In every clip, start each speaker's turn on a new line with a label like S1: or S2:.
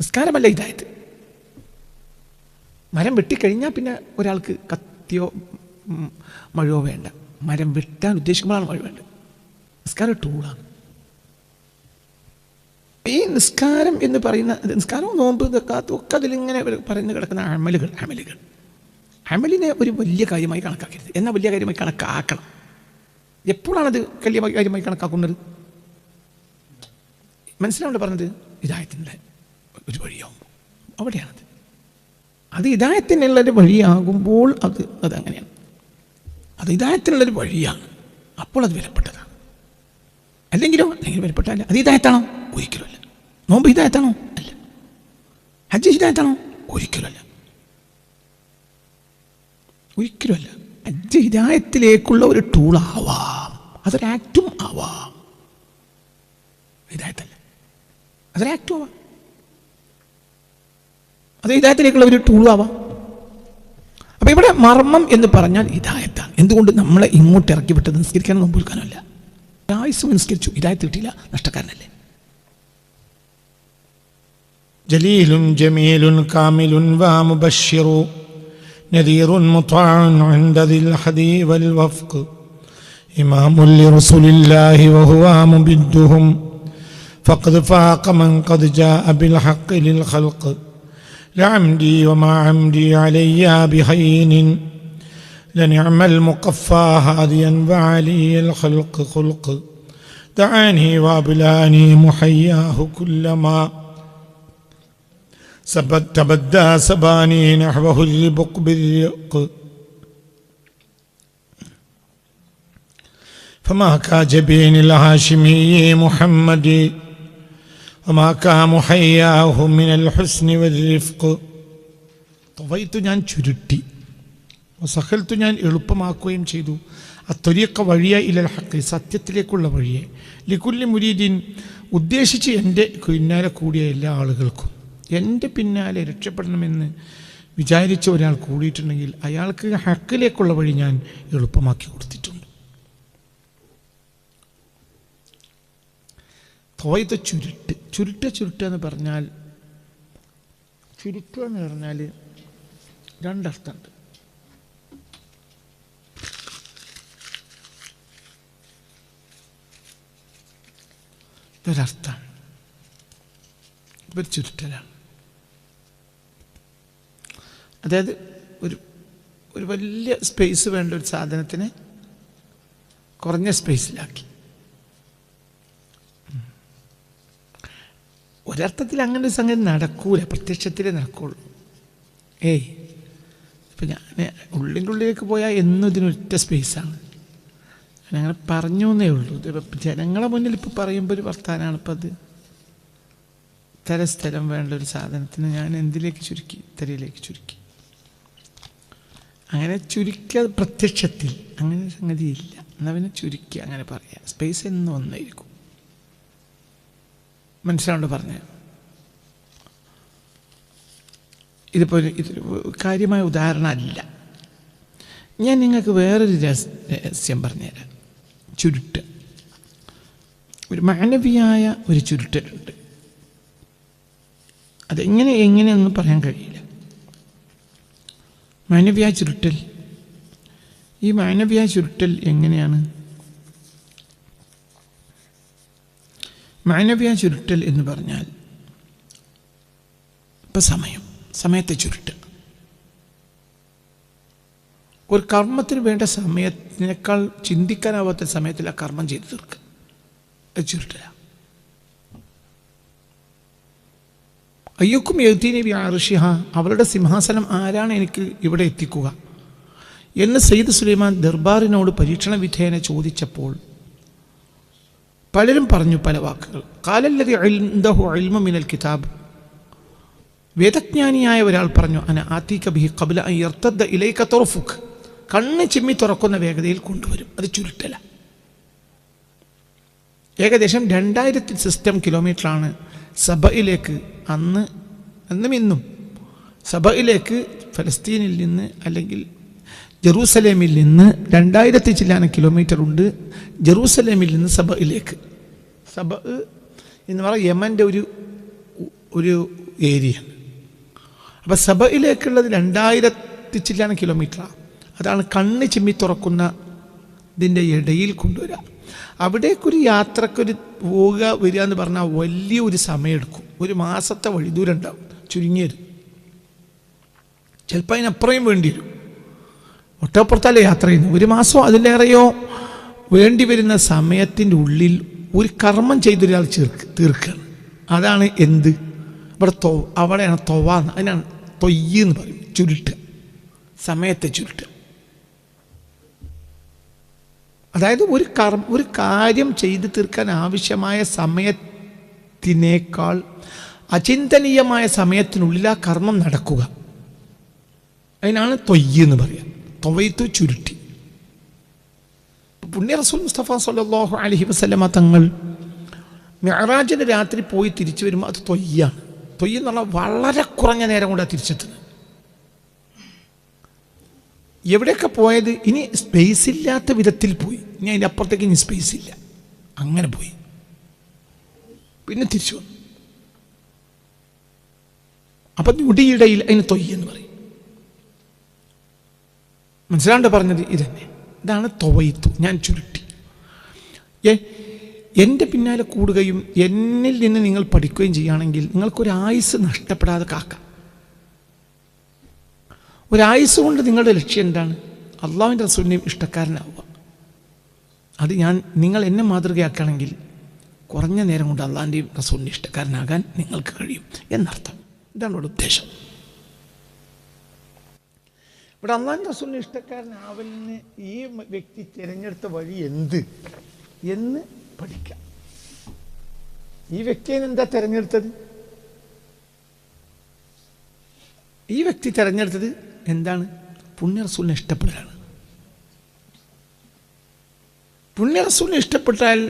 S1: നിസ്കാരമല്ല ഹിദായത്ത്. മരം വെട്ടിക്കഴിഞ്ഞാൽ പിന്നെ ഒരാൾക്ക് കത്തിയോ മഴയോ വേണ്ട. മരം വെട്ടാൻ ഉദ്ദേശിക്കുമ്പോഴാണ് മഴ വേണ്ടത്. നിസ്കാരം ടൂളാണ്. ഈ നിസ്കാരം എന്ന് പറയുന്ന നിസ്കാരവും നോമ്പ് സക്കാത്തും ഒക്കെ അതിലിങ്ങനെ പറഞ്ഞു കിടക്കുന്ന അമലിനെ ഒരു വലിയ കാര്യമായി കണക്കാക്കരുത്. എന്നാൽ വലിയ കാര്യമായി കണക്കാക്കണം. എപ്പോഴാണത് വലിയ കാര്യമായി കണക്കാക്കുന്നത്? മനസ്സിലാവുണ്ട് പറഞ്ഞത്? ഹിദായത്തിൻ്റെ ഒരു വഴിയാകുമ്പോൾ അവിടെയാണത്. അത് ഹിദായത്തിനുള്ളൊരു വഴിയാകുമ്പോൾ അതങ്ങനെയാണ്. അത് ഹിദായത്തിനുള്ളൊരു വഴിയാണ്, അപ്പോൾ അത് വിലപ്പെട്ടതാണ്. അല്ലെങ്കിൽ വിലപ്പെട്ടല്ല. അത് ഹിദായത്താണോ? ഒരിക്കലുമല്ല. നോമ്പ് ഹിദായത്താണോ? അല്ല. ഹജ്ജ് ഹിദായത്താണോ? ഒരിക്കലുമല്ല. ഒരിക്കലുമല്ല. ഹജ്ജ് ഹിദായത്തിലേക്കുള്ള ഒരു ടൂളാവാം, അതൊരു ആക്റ്റും ആവാം. ഹിദായത്തല്ല, അതൊരു ആക്റ്റും ആവാം. അത് ഹിദായത്തിലേക്കുള്ള ഒരു ടൂളും ആവാം. അപ്പം ഇവിടെ മർമ്മം എന്ന് പറഞ്ഞാൽ ഹിദായത്താണ്. എന്തുകൊണ്ട്? നമ്മളെ ഇങ്ങോട്ട് ഇറക്കി വിട്ടത് നിസ്കരിക്കാനും നോമ്പ് എടുക്കാനല്ല. ആയുസ് നിസ്കരിച്ചു, ഹിദായത്ത് കിട്ടിയില്ല, നഷ്ടക്കാരനല്ലേ.
S2: ജലീലുൻ ജമീലുൻ കാമിലുൻ വമുബശ്ശിറു നദീറുൻ മുത്വഅൻ ഇൻദ ദിൽ ഹദീ വൽ വഫ്ഖ് ഇമാമുൻ ലിറസൂലില്ലാഹി വഹുവ മുബിദ്ദുഹും ഫഖദ് ഫാഖ മൻ ഖദ് ജാഅ ബിൽ ഹഖ് ലിൽ ഖൽഖ് ലഅംദി വമാ അംദി അലയ്യ ബിഹൈൻ لنعم المقفى هاديا وعلي الخلق خلق دعاني وابلاني محياه كلما تبدى سباني نحوه الربق بالرق فما كاجبين الهاشمي محمد وما كا محياه من الحسن والرفق
S1: طويت ഞാൻ ചുരുട്ടി, സഹൽത്തു ഞാൻ എളുപ്പമാക്കുകയും ചെയ്തു, അത്തൊരീക്ക വഴിയെ ഇലൽ ഹഖ് സത്യത്തിലേക്കുള്ള വഴിയെ, ലികുല്ലി മുരീദിൻ ഉദ്ദേശിച്ച് എൻ്റെ പിന്നാലെ കൂടിയ എല്ലാ ആളുകൾക്കും. എൻ്റെ പിന്നാലെ രക്ഷപ്പെടണമെന്ന് വിചാരിച്ച ഒരാൾ കൂടിയിട്ടുണ്ടെങ്കിൽ അയാൾക്ക് ഹക്കിലേക്കുള്ള വഴി ഞാൻ എളുപ്പമാക്കി കൊടുത്തിട്ടുണ്ട്. തോയത്തെ ചുരുട്ടുക എന്ന് പറഞ്ഞാൽ രണ്ടർത്ഥമുണ്ട്. ഒരർത്ഥം ഒരു ചുരുട്ടലാണ്. അതായത് ഒരു വലിയ സ്പേസ് വേണ്ട ഒരു സാധനത്തിനെ കുറഞ്ഞ സ്പേസിലാക്കി. ഒരർത്ഥത്തിൽ അങ്ങനെ ഒരു സംഗതി നടക്കൂല, പ്രത്യക്ഷത്തിലേ നടക്കുള്ളൂ. ഇപ്പം ഞാൻ ഉള്ളിൻ്റെ ഉള്ളിലേക്ക് പോയാൽ എന്നും ഇതിനൊറ്റ സ്പേസാണ്. ഞാനങ്ങനെ പറഞ്ഞു എന്നേ ഉള്ളൂ. ഇതിപ്പോൾ ജനങ്ങളെ മുന്നിൽ ഇപ്പോൾ പറയുമ്പോൾ ഒരു വർത്താനാണ്. ഇപ്പം അത് ഇത്തര സ്ഥലം വേണ്ട ഒരു സാധനത്തിന് ഞാൻ എന്തിലേക്ക് ചുരുക്കി? ഇത്തരയിലേക്ക് ചുരുക്കി. അങ്ങനെ ചുരുക്കിയത് പ്രത്യക്ഷത്തിൽ അങ്ങനെ സംഗതിയില്ല. എന്നാൽ പിന്നെ ചുരുക്കി അങ്ങനെ പറയാം. സ്പേസ് എന്നും ഒന്നായിരിക്കും. മനസ്സിലാണ്ട് പറഞ്ഞത്? ഇതിപ്പോൾ ഇതൊരു കാര്യമായ ഉദാഹരണമല്ല. ഞാൻ നിങ്ങൾക്ക് വേറൊരു രഹസ്യം പറഞ്ഞുതരാം. ചുരുട്ട്, ഒരു മാനവിയായ ഒരു ചുരുട്ടലുണ്ട്. എങ്ങനെയൊന്നും പറയാൻ കഴിയില്ല. മാനവിയായ ചുരുട്ടൽ, ഈ മാനവിയായ ചുരുട്ടൽ എങ്ങനെയാണ്? മാനവിയായ ചുരുട്ടൽ എന്ന് പറഞ്ഞാൽ ഇപ്പം സമയത്തെ ചുരുട്ട്. ഒരു കർമ്മത്തിന് വേണ്ട സമയത്തിനേക്കാൾ ചിന്തിക്കാനാവാത്ത സമയത്തിൽ ആ കർമ്മം ചെയ്തു തീർക്കുക, അത് ചുരുട്ടില്ല. അയ്യക്കും എഴുത്തീനി ബി അർശിഹ, അവളുടെ സിംഹാസനം ആരാണ് എനിക്ക് ഇവിടെ എത്തിക്കുക എന്ന് സയ്യിദ് സുലൈമാൻ ദർബാറിനോട് പരീക്ഷണ വിധേയനെ ചോദിച്ചപ്പോൾ പലരും പറഞ്ഞു പല വാക്കുകൾ. ഖാലല്ലദി ഇൻദഹു ഇൽമു മിനൽ കിതാബ്, വേദജ്ഞാനിയായ ഒരാൾ പറഞ്ഞു, അന ആതീക ബിഹി ഖബ്ല അൻ യർതദ്ദ ഇലൈക തർഫുക്, കണ്ണ് ചിമ്മി തുറക്കുന്ന വേഗതയിൽ കൊണ്ടുവരും. അത് ചുരുട്ടല. ഏകദേശം 2000 സിസ്റ്റം കിലോമീറ്ററാണ് സബയിലേക്ക് അന്നും ഇന്നും സബയിലേക്ക് ഫലസ്തീനിൽ നിന്ന് അല്ലെങ്കിൽ ജെറൂസലേമിൽ നിന്ന് 2000 ചില്ലാനം കിലോമീറ്റർ ഉണ്ട്. ജെറൂസലേമിൽ നിന്ന് സബയിലേക്ക്. സബ എന്ന് പറഞ്ഞാൽ യമൻ്റെ ഒരു ഏരിയയാണ്. അപ്പോൾ സബയിലേക്കുള്ളത് 2000 ചില്ലാണ് കിലോമീറ്ററാണ്. അതാണ് കണ്ണ് ചിമ്മി തുറക്കുന്ന ഇതിൻ്റെ ഇടയിൽ കൊണ്ടുവരിക. അവിടേക്കൊരു യാത്രക്കൊരു പോവുക വരിക എന്ന് പറഞ്ഞാൽ വലിയൊരു സമയമെടുക്കും. 1 മാസത്തെ വഴി ദൂരം ഉണ്ടാവും, ചുരുങ്ങിയത്. ചിലപ്പോൾ അതിനപ്പുറയും വേണ്ടി വരും. ഒട്ടപ്പുറത്തല്ലേ യാത്ര ചെയ്യുന്നത്. 1 മാസം അതിലേറെയോ വേണ്ടി വരുന്ന സമയത്തിൻ്റെ ഉള്ളിൽ ഒരു കർമ്മം ചെയ്തൊരാൾ തീർക്കുകയാണ്. അതാണ് എന്ത് ഇവിടെ അവിടെയാണ് തൊവാന്ന്, അതിനാണ് തൊയ്യ് എന്ന് പറയും. ചുരുട്ടുക, സമയത്തെ ചുരുട്ടുക. അതായത് ഒരു കാര്യം ചെയ്തു തീർക്കാൻ ആവശ്യമായ സമയത്തിനേക്കാൾ അചിന്തനീയമായ സമയത്തിനുള്ളിൽ ആ കർമ്മം നടക്കുക. അതിനാണ് തൊയ്യ് എന്ന് പറയുക. തൊവൈത്തു ചുരുട്ടി. പുണ്യ റസൂൽ മുസ്തഫ സല്ലല്ലാഹു അലൈഹി വസല്ലമ തങ്ങൾ മിഅ്റാജിന് രാത്രി പോയി തിരിച്ചു വരുമ്പോൾ അത് തൊയ്യാണ്. തൊയ്യ് എന്ന് പറഞ്ഞാൽ വളരെ കുറഞ്ഞ നേരം കൊണ്ടാണ് തിരിച്ചെത്തുന്നത്. എവിടെയൊക്കെ പോയത് ഇനി സ്പേസ് ഇല്ലാത്ത വിധത്തിൽ പോയി. ഇനി അതിൻ്റെ അപ്പുറത്തേക്ക് ഇനി സ്പേസ് ഇല്ല, അങ്ങനെ പോയി. പിന്നെ തിരിച്ചു വന്നു. അപ്പം ഞൊടിയിടയിൽ അതിന് തൊയ്യ് എന്ന് പറയും. മനസ്സിലാണ്ട് പറഞ്ഞത് ഇതന്നെ. ഇതാണ് തൊവൈത്തു, ഞാൻ ചുരുട്ടി. എൻ്റെ പിന്നാലെ കൂടുകയും എന്നിൽ നിന്ന് നിങ്ങൾ പഠിക്കുകയും ചെയ്യുകയാണെങ്കിൽ നിങ്ങൾക്കൊരായുസ് നഷ്ടപ്പെടാതെ കാക്കാം. ഒരായുസ് കൊണ്ട് നിങ്ങളുടെ ലക്ഷ്യം എന്താണ്? അള്ളാഹുവിൻ്റെ റസൂലിനെയും ഇഷ്ടക്കാരനാവുക. അത് നിങ്ങൾ എന്നെ മാതൃകയാക്കുകയാണെങ്കിൽ കുറഞ്ഞ നേരം കൊണ്ട് അള്ളാഹിൻ്റെയും റസൂലിൻ്റെ ഇഷ്ടക്കാരനാകാൻ നിങ്ങൾക്ക് കഴിയും എന്നർത്ഥം. ഇതാണ് ഇവിടെ ഉദ്ദേശം. ഇവിടെ അള്ളാഹിൻ്റെ റസൂലിൻ്റെ ഇഷ്ടക്കാരനാവലിന് ഈ വ്യക്തി തിരഞ്ഞെടുത്ത വഴി എന്ന് പഠിക്കാം. ഈ വ്യക്തിയെ എന്താ തിരഞ്ഞെടുത്തത്? ഈ വ്യക്തി തിരഞ്ഞെടുത്തത് എന്താണ്? പുണ്യ റസൂലിനെ ഇഷ്ടപ്പെടലാണ്. പുണ്യ റസൂലിനെ ഇഷ്ടപ്പെട്ടാൽ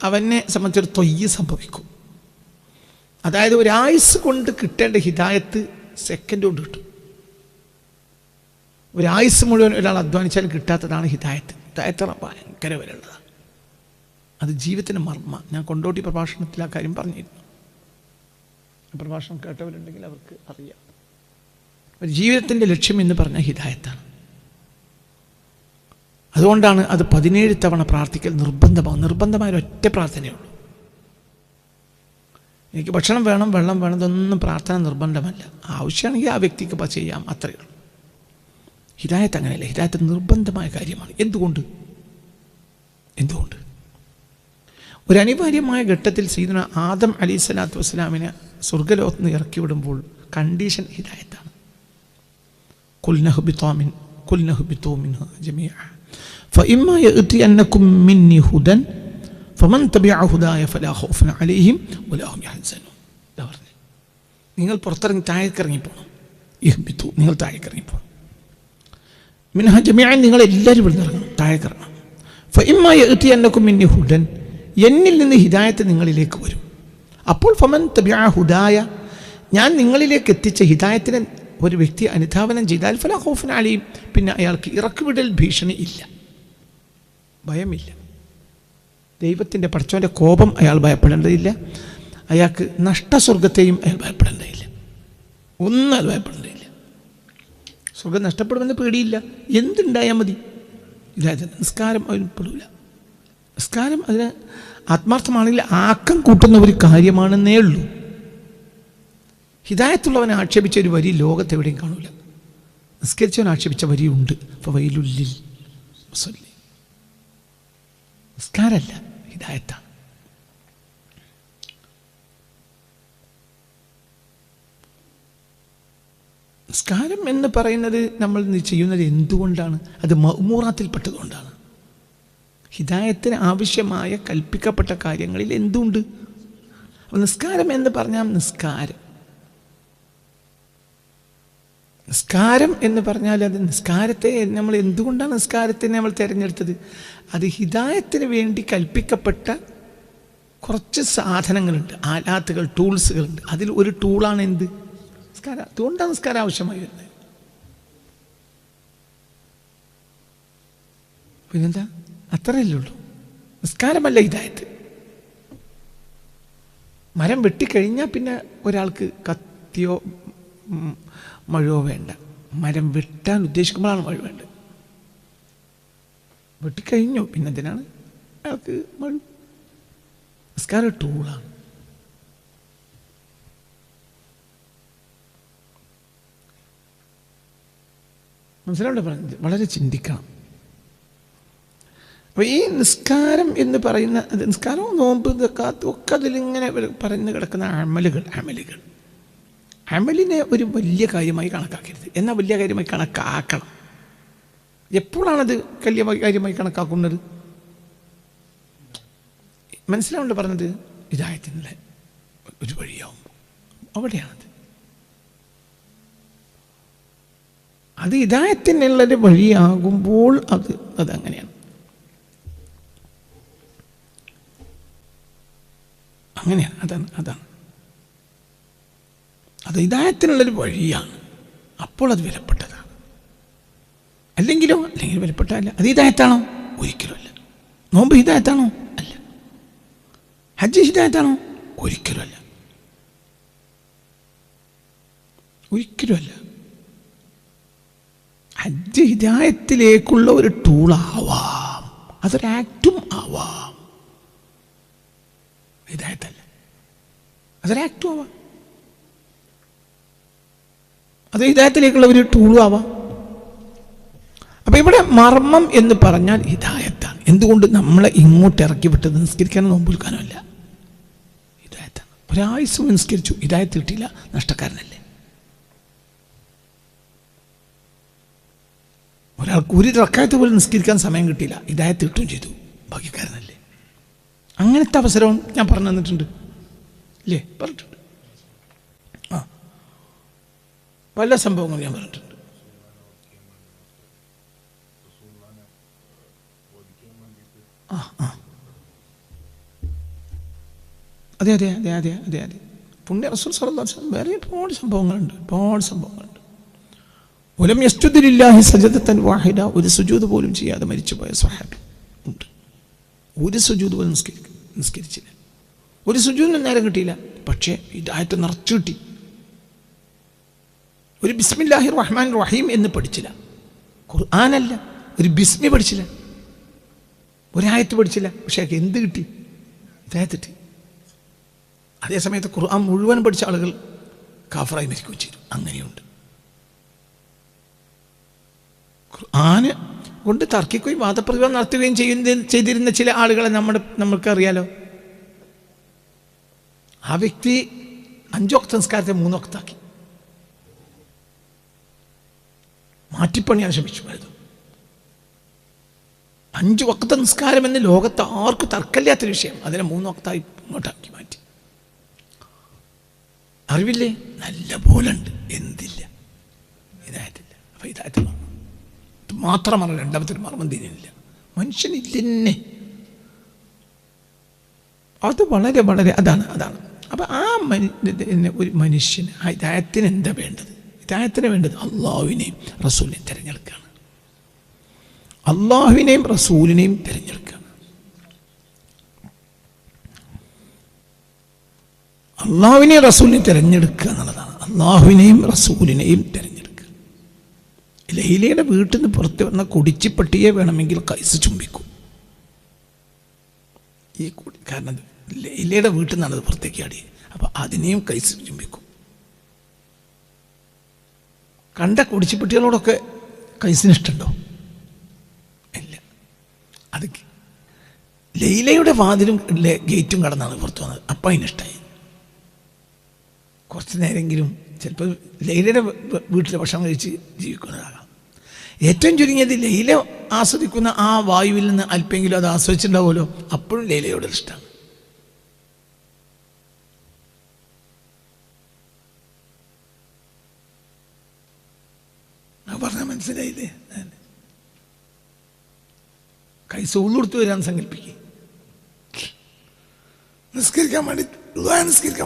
S1: അവനെ സംബന്ധിച്ചൊരു തൊയ്യ് സംഭവിക്കും. അതായത് ഒരായുസ് കൊണ്ട് കിട്ടേണ്ട ഹിദായത്ത് സെക്കൻഡ് കൊണ്ട് കിട്ടും. ഒരായുസ് മുഴുവൻ ഒരാൾ അധ്വാനിച്ചാൽ കിട്ടാത്തതാണ് ഹിദായത്ത്. ഹിദായത്ത് ഭയങ്കര വിലയുള്ളതാണ്. അത് ജീവിതത്തിൻ്റെ മർമ്മ. ഞാൻ കൊണ്ടോട്ടി പ്രഭാഷണത്തിൽ ആ കാര്യം പറഞ്ഞിരുന്നു. പ്രഭാഷണം കേട്ടവരുണ്ടെങ്കിൽ അവർക്ക് അറിയാം. ഒരു ജീവിതത്തിൻ്റെ ലക്ഷ്യം എന്ന് പറഞ്ഞാൽ ഹിദായത്താണ്. അതുകൊണ്ടാണ് അത് 17 തവണ പ്രാർത്ഥിക്കൽ നിർബന്ധമായ ഒറ്റ പ്രാർത്ഥനയുള്ളൂ. എനിക്ക് ഭക്ഷണം വേണം, വെള്ളം വേണം, ഇതൊന്നും പ്രാർത്ഥന നിർബന്ധമല്ല. ആവശ്യമാണെങ്കിൽ ആ വ്യക്തിക്ക് ചെയ്യാം, അത്രയേ ഉള്ളൂ. ഹിദായത്ത് അങ്ങനെയല്ല. ഹിദായത്ത് നിർബന്ധമായ കാര്യമാണ്. എന്തുകൊണ്ട്? ഒരു അനിവാര്യമായ ഘട്ടത്തിൽ സയ്യിദുനാ ആദം അലൈഹിസ്സലാത്തു വസ്സലാമിനെ സ്വർഗ്ഗലോകത്ത് നിന്ന് ഇറക്കി വിടുമ്പോൾ കണ്ടീഷൻ ഹിദായത്താണ്. ഖുൽ നഹ്ബിതു മിൻഹാ ജമീഅ ഫഇമ്മാ യഅതിയന്നകും മിന്നി ഹുദൻ ഫമൻ തബിഅ ഹുദായ ഫലാ ഖൗഫുൻ അലൈഹിം വലാ ഹും യഹ്സനൂൻ. നിങ്ങൾ പുറത്തിറങ്ങി താഴേക്കിറങ്ങിപ്പോണം. ഇഹ്ബിതു, നിങ്ങൾ താഴേക്കിറങ്ങിപ്പോണം. മിൻഹാ ജമീഅ, നിങ്ങളെല്ലാവരും ഇവിടെ ഇറങ്ങണം, താഴേക്കിറങ്ങണം. ഫഇമ്മാ യഅതിയന്നകും മിന്നി ഹുദൻ, എന്നിൽ നിന്ന് ഹിദായത്ത് നിങ്ങളിലേക്ക് വരും. അപ്പോൾ ഫമൻ തബിഅ ഹുദായ, ഞാൻ നിങ്ങളിലേക്ക് എത്തിച്ച ഹിദായത്തിനെ ഒരു വ്യക്തി അനുധാവനം ചെയ്താൽ ഫലാ ഖൗഫുൻ അലൈഹിം, പിന്നെ അയാൾക്ക് ഇറക്കുവിടൽ ഭീഷണി ഇല്ല, ഭയമില്ല. ദൈവത്തിൻ്റെ പടച്ചവൻ്റെ കോപം അയാൾ ഭയപ്പെടേണ്ടതില്ല. അയാൾക്ക് നഷ്ടസ്വർഗത്തെയും അയാൾ ഭയപ്പെടേണ്ടതില്ല. ഒന്നും അയാൾ ഭയപ്പെടേണ്ടതില്ല. സ്വർഗം നഷ്ടപ്പെടുമെന്ന് പേടിയില്ല. എന്തുണ്ടായാൽ മതി. നിസ്കാരം അതിന് പെടില്ല. നിസ്കാരം അതിന് ആത്മാർത്ഥമാണെങ്കിൽ ആക്കം കൂട്ടുന്ന ഒരു കാര്യമാണെന്നേ ഉള്ളൂ. ഹിദായത്തുള്ളവനെ ആക്ഷേപിച്ച ഒരു വരി ലോകത്തെവിടെയും കാണൂല. നിസ്കരിച്ചവൻ ആക്ഷേപിച്ച വരിയുണ്ട്. ഫവൈലുല്ലിൽ മുസല്ലി. നിസ്കാരമല്ല, ഹിദായത്താണ്. നിസ്കാരം എന്ന് പറയുന്നത് നമ്മൾ ചെയ്യുന്നത് എന്തുകൊണ്ടാണ്? അത് മഅ്മൂറാത്തിൽപ്പെട്ടതുകൊണ്ടാണ്. ഹിദായത്തിന് ആവശ്യമായ കൽപ്പിക്കപ്പെട്ട കാര്യങ്ങളിൽ എന്തുണ്ട്? അപ്പോൾ നിസ്കാരം എന്ന് പറഞ്ഞാൽ നിസ്കാരം എന്ന് പറഞ്ഞാൽ അത് നിസ്കാരത്തെ നമ്മൾ എന്തുകൊണ്ടാണ് നിസ്കാരത്തിനെ നമ്മൾ തിരഞ്ഞെടുത്തത്? അത് ഹിദായത്തിന് വേണ്ടി കൽപ്പിക്കപ്പെട്ട കുറച്ച് സാധനങ്ങളുണ്ട്, ആലാത്തുകൾ, ടൂൾസുകളുണ്ട്. അതിൽ ഒരു ടൂളാണ് എന്ത്? നിസ്കാരം. അതുകൊണ്ടാണ് നിസ്കാരം ആവശ്യമായി വരുന്നത്. പിന്നെന്താ? അത്രയല്ലേ ഉള്ളൂ. നിസ്കാരമല്ല ഹിദായത്ത്. മരം വെട്ടിക്കഴിഞ്ഞാൽ പിന്നെ ഒരാൾക്ക് കത്തിയോ മഴയോ വേണ്ട. മരം വെട്ടാൻ ഉദ്ദേശിക്കുമ്പോഴാണ് മഴ വേണ്ടത്. വെട്ടിക്കഴിഞ്ഞു പിന്നെ എന്തിനാണ് അയാൾക്ക് മഴ? നിസ്കാരം ടൂളാണ്. മനസ്സിലാവണ്ടേ പറഞ്ഞത്? വളരെ ചിന്തിക്കണം. അപ്പോൾ ഈ നിസ്കാരം എന്ന് പറയുന്ന നിസ്കാരവും നോമ്പ് സക്കാത്ത് ഒക്കെ അതിലിങ്ങനെ പറഞ്ഞു കിടക്കുന്ന അമലിനെ ഒരു വലിയ കാര്യമായി കണക്കാക്കരുത്. എന്നാൽ വലിയ കാര്യമായി കണക്കാക്കണം. എപ്പോഴാണത് വലിയ കാര്യമായി കണക്കാക്കുന്നത്? മനസ്സിലാവണ്ടേ പറഞ്ഞത്? ഹിദായത്തിനുള്ള ഒരു വഴിയാവുമ്പോൾ അവിടെയാണത്. അത് ഹിദായത്തിനുള്ളൊരു വഴിയാകുമ്പോൾ അതങ്ങനെയാണ്. അങ്ങനെയാണ്. അതാണ് അത് ഹിദായത്തിനുള്ളൊരു വഴിയാണ്. അപ്പോൾ അത് വിലപ്പെട്ടതാണ്. അല്ലെങ്കിൽ വിലപ്പെട്ടതല്ല. അത് ഹിദായത്താണോ? ഒരിക്കലുമല്ല. നോമ്പ് ഹിദായത്താണോ? അല്ല. ഹജ്ജ് ഹിദായത്താണോ? ഒരിക്കലുമല്ല. ഹജ്ജ് ഹിദായത്തിലേക്കുള്ള ഒരു ടൂളാവാം, അതൊരാക്റ്റും ആവാം. ഹിദായത്തല്ല, അതൊരാക്റ്റും ആവാം. അത് ഹിദായത്തിലേക്കുള്ള ഒരു ടൂളും ആവാം. അപ്പം ഇവിടെ മർമ്മം എന്ന് പറഞ്ഞാൽ ഹിദായത്താണ്. എന്തുകൊണ്ട്? നമ്മളെ ഇങ്ങോട്ട് ഇറക്കി വിട്ടത് നിസ്കരിക്കാനോ നോമ്പെടുക്കാനോ അല്ല, ഹിദായത്താണ്. ഒരായുസ്സും നിസ്കരിച്ചു, ഹിദായത്ത് കിട്ടിയില്ല, നഷ്ടക്കാരനല്ലേ. ഒരാൾക്ക് ഒരു റക്കായത്ത് പോലും നിസ്കരിക്കാൻ സമയം കിട്ടിയില്ല, ഹിദായത്ത് കിട്ടുകയും ചെയ്തു, ഭാഗ്യക്കാരനല്ലേ. അങ്ങനത്തെ അവസരവും ഞാൻ പറഞ്ഞു തന്നിട്ടുണ്ട്, ഇല്ലേ? പറഞ്ഞിട്ടുണ്ട്. പല സംഭവങ്ങളും ഞാൻ പറഞ്ഞിട്ടുണ്ട്. അതെ പുണ്യ റസൂൽ സ്വല്ലല്ലാഹു അലൈഹി വസല്ലം വേറെ ഒരുപാട് സംഭവങ്ങളുണ്ട്. വലം യസ്ജുദു ലില്ലാഹി സജദതൻ വാഹിദ, ഒരു സുജൂദ് പോലും ചെയ്യാതെ മരിച്ചുപോയ സ്വഹാബി ഉണ്ട്. ഒരു സുജൂദ് പോലും നിസ്കരിച്ചില്ല. ഒരു സുജൂദിന് നേരം കിട്ടിയില്ല, പക്ഷേ ഹിദായത്ത് നിറച്ചു കിട്ടി. ഒരു ബിസ്മില്ലാഹിർ റഹ്മാനിർ റഹീം എന്ന് പഠിച്ചില്ല, ഖുർആനല്ല, ഒരു ബിസ്മി പഠിച്ചില്ല, ഒരായത്ത് പഠിച്ചില്ല, പക്ഷേ എന്ത് കിട്ടി? ഹിദായത്ത് കിട്ടി. അതേസമയത്ത് ഖുർആൻ മുഴുവൻ പഠിച്ച ആളുകൾ കാഫറായി മരിക്കുകയും ചെയ്തു. അങ്ങനെയുണ്ട്. ഖുർആന് കൊണ്ട് തർക്കിക്കുകയും വാദപ്രതിവാദം നടത്തുകയും ചെയ്തിരുന്ന ചില ആളുകളെ നമ്മൾക്കറിയാലോ. ആ വ്യക്തി 5 വക്ത് നിസ്കാരത്തെ 3 വക്താക്കി മാറ്റിപ്പണിയാൻ ശ്രമിച്ചു. 5 വക്ത നിസ്കാരം എന്ന് ലോകത്ത് ആർക്കും തർക്കമില്ലാത്തൊരു വിഷയം, അതിനെ 3 വക്തായി ഇങ്ങോട്ടാക്കി മാറ്റി. അറിവില്ലേ? നല്ല പോലുണ്ട്, എന്തില്ല? ഹിദായത്തില്ല. അപ്പം ഹിദായത്ത് മാത്രമാണ് രണ്ടാമത്തെ ഒരു മർമ്മം തിരിയില്ല. മനുഷ്യനില്ലെന്നെ. അത് വളരെ അതാണ്. അപ്പം ഒരു മനുഷ്യന് ഹിദായത്തിന് എന്താ വേണ്ടത്? ഹിദായത്തിന് വേണ്ടത് അള്ളാഹുവിനെയും റസൂലിനെയും തിരഞ്ഞെടുക്കുകയാണ്. അള്ളാഹുവിനെയും റസൂലിനെയും തിരഞ്ഞെടുക്കുകയാണ്. അള്ളാഹുവിനെയും റസൂലിനെയും തിരഞ്ഞെടുക്കുക എന്നുള്ളതാണ്. അള്ളാഹുവിനെയും റസൂലിനെയും തിരഞ്ഞെടുക്കുക. ലൈലയുടെ വീട്ടിൽ നിന്ന് പുറത്ത് വന്ന കുടിച്ചിപ്പട്ടിയെ വേണമെങ്കിൽ കൈസ് ചുംബിക്കും. കാരണം ലൈലയുടെ വീട്ടിൽ നിന്നാണ് അത് പുറത്തേക്ക് ആടിയത്. അപ്പം അതിനെയും കൈസ് ചുംബിക്കും. കണ്ട കുടിച്ചിപ്പട്ടികളോടൊക്കെ കൈസിന് ഇഷ്ടമുണ്ടോ? ഇല്ല. അത് ലൈലയുടെ വാതിലും ഗേറ്റും കടന്നാണ് പുറത്തു വന്നത്. അപ്പം അതിനിഷ്ടമായി. കുറച്ച് നേരമെങ്കിലും ചിലപ്പോൾ ലൈലയുടെ വീട്ടിലെ ഭക്ഷണം കഴിച്ച് ജീവിക്കുന്നതാകാം. ഏറ്റവും ചുരുങ്ങിയത് ലൈല ആസ്വദിക്കുന്ന ആ വായുവിൽ നിന്ന് അല്പെങ്കിലും അത് ആസ്വദിച്ചിട്ടുണ്ടാവുമല്ലോ, അപ്പോഴും ലൈലയോട് ഇഷ്ടമാണ്. പറഞ്ഞാൽ മനസ്സിലായില്ലേ? കൈസ് ഉള്ളെടുത്ത് വരാൻ സങ്കല്പിക്കുക. നിസ്കരിക്കാൻ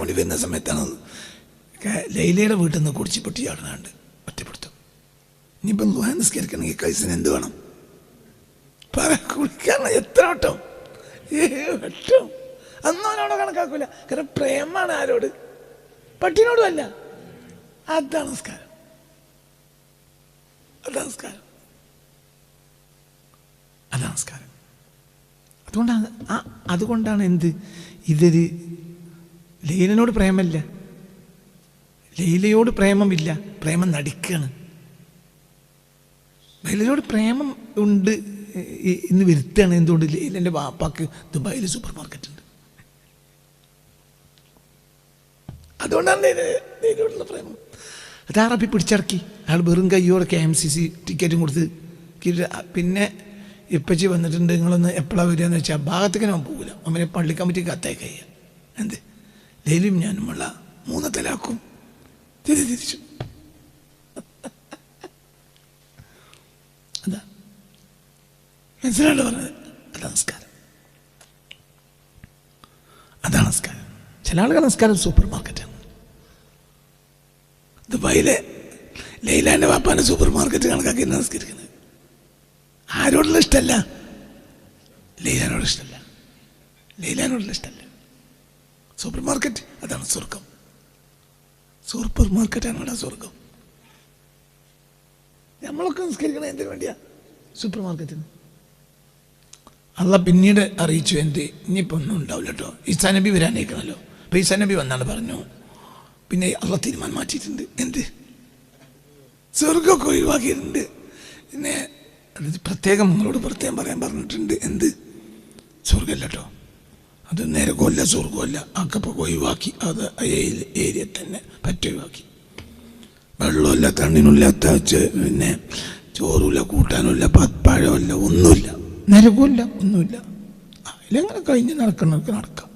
S1: വേണ്ടി വരുന്ന സമയത്താണ് ലൈലയുടെ വീട്ടിൽ നിന്ന് കുടിച്ച് പൊട്ടിയാടുന്നുണ്ട് ഒറ്റപ്പെടുത്തും. ഇനിയിപ്പം ലുഹാൻ നിസ്കരിക്കണമെങ്കിൽ കൈസിന് എന്ത് വേണം? കുളിക്കാൻ എത്ര വട്ടം? 7 വട്ടം. അന്നും അവനോട് കണക്കാക്കൂല. കാരണം പ്രേമാണ് ആരോട്? പട്ടിനോടും അല്ല. അതാണ് നിസ്കാരം. അതാണ് നിസ്കാരം. അതാണ് നിസ്കാരം. അതുകൊണ്ടാണ് എന്ത് ഇതൊരു ലൈലനോട് പ്രേമല്ല, ലൈലയോട് പ്രേമമില്ല, പ്രേമം നടിക്കുകയാണ്. ലൈലയോട് പ്രേമം ഉണ്ട് ഇന്ന് വരുത്തുകയാണ്. എന്തുകൊണ്ട്? ലൈലൻ്റെ വാപ്പാക്ക് ദുബായിൽ സൂപ്പർ മാർക്കറ്റ് ഉണ്ട്. അതുകൊണ്ടാണ് ലൈലയോടുള്ള പ്രേമം. അത് അറബി പിടിച്ചടക്കി. അയാൾ വെറും കയ്യോടെ KMCC ടിക്കറ്റും കൊടുത്ത് പിന്നെ ഇപ്പച്ചി വന്നിട്ടുണ്ട്, നിങ്ങളൊന്ന് എപ്പോഴാണ് വരിക എന്ന് വെച്ചാൽ ഭാഗത്തേക്ക് ഞാൻ പോകില്ല. അവനെ പള്ളി കമ്മിറ്റിക്ക് കത്തായി കഴിയുക. എന്ത് ലൈലും ഞാനുമുള്ള 3 തലാക്കും തിരിച്ചു. അതാ മനസ്സിലാണ്ട് പറഞ്ഞത്. അതാണ് നിസ്കാരം. അതാണ് നിസ്കാരം. ചില ആളുകൾ നിസ്കാരം സൂപ്പർ മാർക്കറ്റാണ്. ദുബായിലെ ലൈലാൻ്റെ വാപ്പാൻ്റെ സൂപ്പർ മാർക്കറ്റ് കണക്കാക്കി നിസ്കരിക്കുന്നത്. ആരോടുള്ള ഇഷ്ടമല്ല? ലൈലാനോട് ഇഷ്ടമല്ല. ലൈലാനോടുള്ള ഇഷ്ടമല്ല. സൂപ്പർ മാർക്കറ്റ് അതാണ് സ്വർഗം. സൂപ്പർ മാർക്കറ്റാണ് അവിടെ സ്വർഗം. നമ്മളൊക്കെ നിസ്കരിക്കണത് എന്തിനു വേണ്ടിയാ? സൂപ്പർ മാർക്കറ്റിന്. അള്ള പിന്നീട് അറിയിച്ചു എന്ത്, ഇനിയിപ്പോൾ ഒന്നും ഉണ്ടാവില്ല കേട്ടോ, ഈസാ നബി വരാനേക്കണല്ലോ. അപ്പോൾ ഈസാ നബി വന്നാണ് പറഞ്ഞു. പിന്നെ അള്ള തീരുമാനം മാറ്റിയിട്ടുണ്ട്. എന്ത്? സ്വർഗമൊക്കെ ഒഴിവാക്കിയിട്ടുണ്ട്. പിന്നെ അത് പ്രത്യേകം നിങ്ങളോട് പ്രത്യേകം പറയാൻ പറഞ്ഞിട്ടുണ്ട്. എന്ത്? സ്വർഗമല്ല കേട്ടോ, അത് നരകമല്ല സ്വർഗമല്ല, അക്കപ്പൊക്കെ ഒഴിവാക്കി. അത് ഏരിയ തന്നെ ഒഴിവാക്കി. വെള്ളമില്ല, തണ്ണിനില്ലാത്ത പിന്നെ ചോറുമില്ല, കൂട്ടാനുമില്ല, പഴമില്ല, ഒന്നുമില്ല, നരകമില്ല, ഒന്നുമില്ല. അതിലെങ്ങനെ കഴിഞ്ഞ് നടക്കണവർക്ക് നടക്കാം.